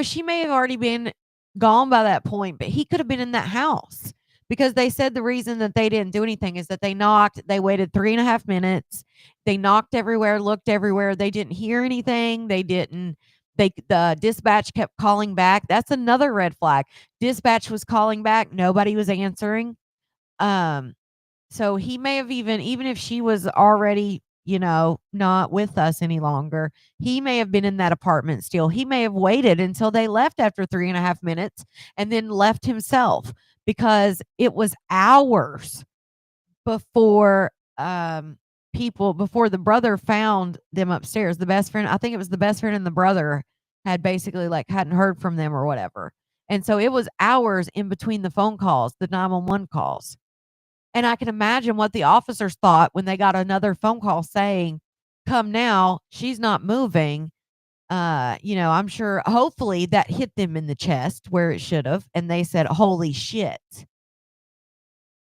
she may have already been gone by that point, but he could have been in that house, because they said the reason that they didn't do anything is that they knocked, they waited 3.5 minutes, they knocked everywhere, looked everywhere, they didn't hear anything, the dispatch kept calling back. That's another red flag. Dispatch was calling back, nobody was answering. So he may have even if she was already, not with us any longer, he may have been in that apartment still. He may have waited until they left after 3.5 minutes and then left himself, because it was hours before before the brother found them upstairs. The best friend, I think it was the best friend, and the brother had basically, like, hadn't heard from them or whatever. And so it was hours in between the phone calls, the 911 calls. And I can imagine what the officers thought when they got another phone call saying, "Come now, she's not moving." I'm sure, hopefully that hit them in the chest where it should have, and they said, "Holy shit."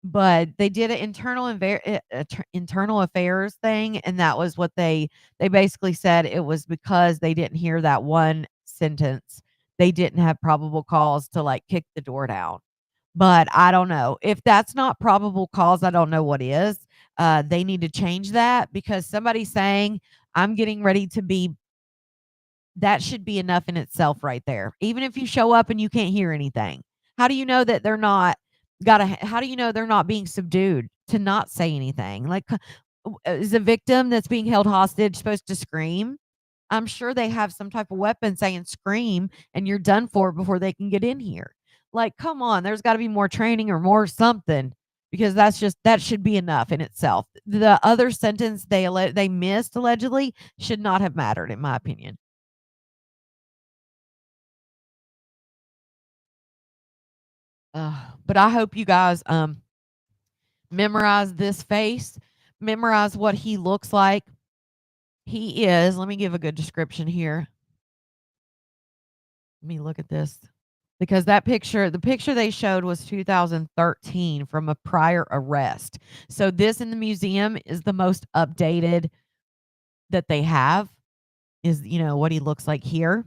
But they did an internal affairs thing, and that was what they basically said. It was because they didn't hear that one sentence. They didn't have probable cause to, like, kick the door down. But I don't know. If that's not probable cause, I don't know what is. They need to change that, because somebody saying, "I'm getting ready to be," that should be enough in itself right there. Even if you show up and you can't hear anything, How do you know that they're not how do you know they're not being subdued to not say anything? Like, is a victim that's being held hostage supposed to scream? I'm sure they have some type of weapon saying scream and you're done for before they can get in here. Like, come on, there's got to be more training or more something because that should be enough in itself. The other sentence they missed allegedly should not have mattered in my opinion. But I hope you guys memorize this face, memorize what he looks like. He is, let me give a good description here. Let me look at this. Because the picture they showed was 2013 from a prior arrest. So this in the museum is the most updated that they have, is, what he looks like here.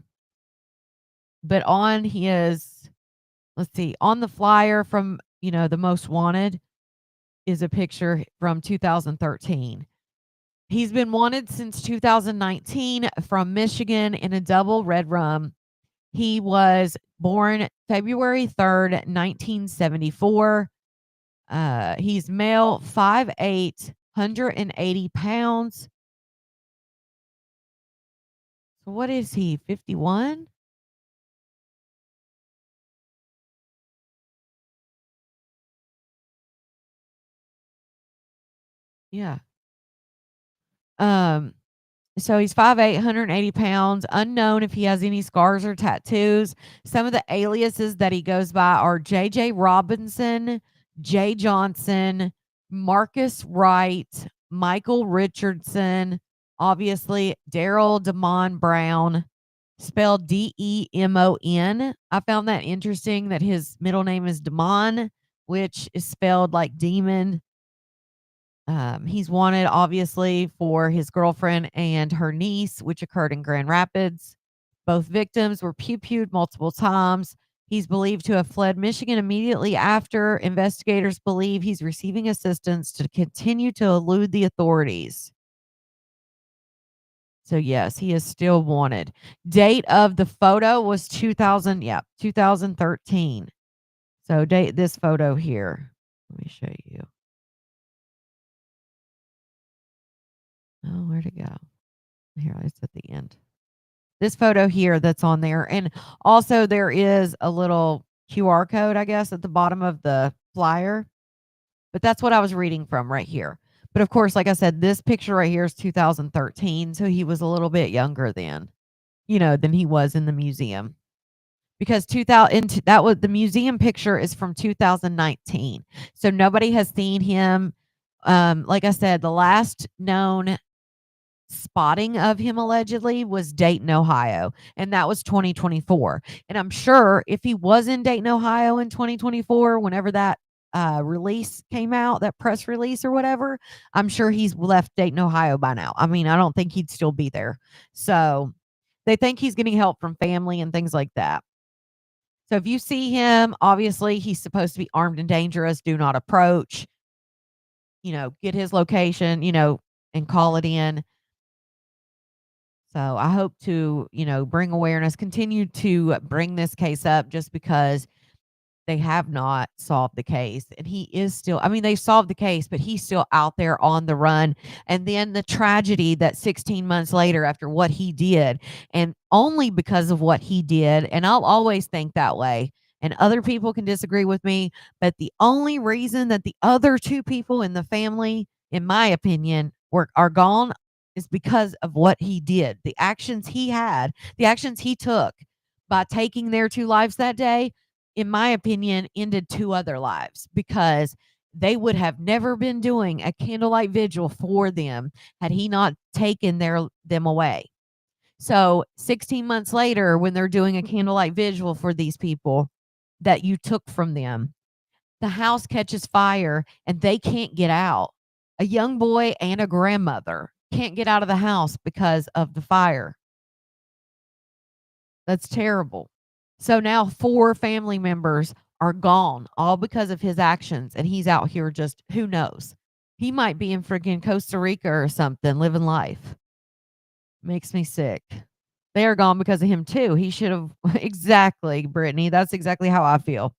But on his, let's see, on the flyer from, the most wanted is a picture from 2013. He's been wanted since 2019 from Michigan in a double red rum. He was born February 3rd, 1974. He's male, 5'8", 180 pounds. So what is he, 51? Yeah. So he's 5'8", 180 pounds, unknown if he has any scars or tattoos. Some of the aliases that he goes by are J.J. Robinson, Jay Johnson, Marcus Wright, Michael Richardson, obviously Daryl Demon Brown, spelled Demon. I found that interesting that his middle name is Demon, which is spelled like demon. He's wanted, obviously, for his girlfriend and her niece, which occurred in Grand Rapids. Both victims were pew-pewed multiple times. He's believed to have fled Michigan immediately after. Investigators believe he's receiving assistance to continue to elude the authorities. So, yes, he is still wanted. Date of the photo was 2013. So, date this photo here. Let me show you. Oh, where'd it go? Here, it's at the end. This photo here that's on there. And also there is a little QR code, I guess, at the bottom of the flyer. But that's what I was reading from right here. But of course, like I said, this picture right here is 2013. So he was a little bit younger then, than he was in the museum. Because the museum picture is from 2019. So nobody has seen him. Like I said, the last known spotting of him allegedly was Dayton, Ohio, and that was 2024. And I'm sure if he was in Dayton, Ohio in 2024, whenever that release came out, that press release or whatever, I'm sure he's left Dayton, Ohio by now. I mean, I don't think he'd still be there. So they think he's getting help from family and things like that. So if you see him, obviously he's supposed to be armed and dangerous. Do not approach. Get his location, and call it in. So I hope to, bring awareness, continue to bring this case up just because they have not solved the case. And he is still, they solved the case, but he's still out there on the run. And then the tragedy that 16 months later, after what he did, and only because of what he did, and I'll always think that way, and other people can disagree with me, but the only reason that the other two people in the family, in my opinion, are gone is because of what he did. The actions he took by taking their two lives that day, in my opinion, ended two other lives, because they would have never been doing a candlelight vigil for them had he not taken them away. So 16 months later, when they're doing a candlelight vigil for these people that you took from them, the house catches fire and they can't get out. A young boy and a grandmother can't get out of the house because of the fire. That's terrible. So now 4 family members are gone, all because of his actions, and he's out here just, who knows? He might be in freaking Costa Rica or something, living life. Makes me sick. They are gone because of him too. He should have, exactly, Brittany. That's exactly how I feel.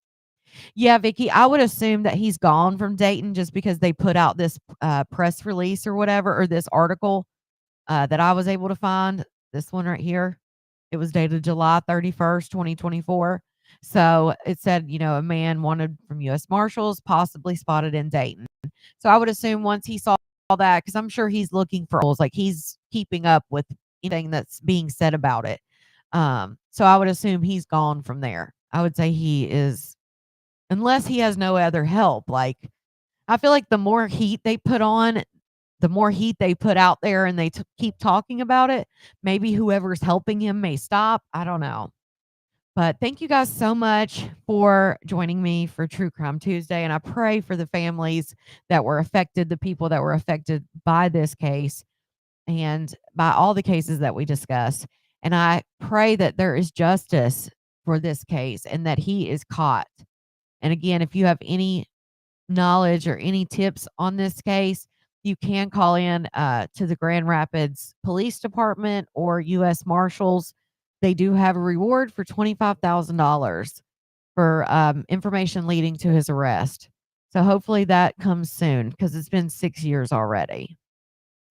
Yeah, Vicky, I would assume that he's gone from Dayton just because they put out this press release or whatever, or this article that I was able to find. This one right here. It was dated July 31st, 2024. So it said, a man wanted from U.S. Marshals, possibly spotted in Dayton. So I would assume once he saw that, because I'm sure he's looking for roles, like he's keeping up with anything that's being said about it. So I would assume he's gone from there. I would say he is, unless he has no other help. Like, I feel like the more heat they put on, the more heat they put out there, and they keep talking about it, maybe whoever's helping him may stop. I don't know. But thank you guys so much for joining me for True Crime Tuesday. And I pray for the families that were affected, the people that were affected by this case and by all the cases that we discussed. And I pray that there is justice for this case and that he is caught. And again, if you have any knowledge or any tips on this case, you can call in to the Grand Rapids Police Department or U.S. Marshals. They do have a reward for $25,000 for information leading to his arrest. So hopefully that comes soon because it's been 6 years already.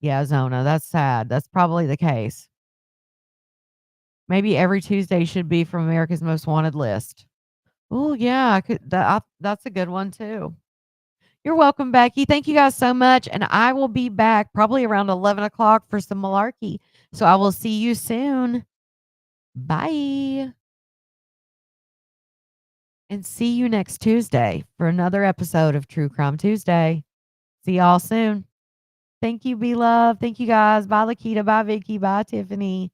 Yeah, Zona, that's sad. That's probably the case. Maybe every Tuesday should be from America's Most Wanted list. Oh, yeah, that's a good one too. You're welcome, Becky. Thank you guys so much. And I will be back probably around 11 o'clock for some malarkey. So I will see you soon. Bye. And see you next Tuesday for another episode of True Crime Tuesday. See y'all soon. Thank you, Be Love. Thank you guys. Bye, Lakita. Bye, Vicky. Bye, Tiffany.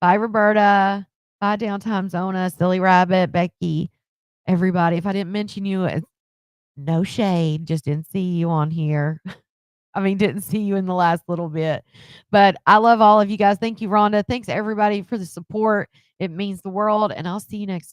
Bye, Roberta. Bye, Downtime Zona, Silly Rabbit, Becky, everybody. If I didn't mention you, no shade. Just didn't see you on here. I mean, didn't see you in the last little bit. But I love all of you guys. Thank you, Rhonda. Thanks, everybody, for the support. It means the world. And I'll see you next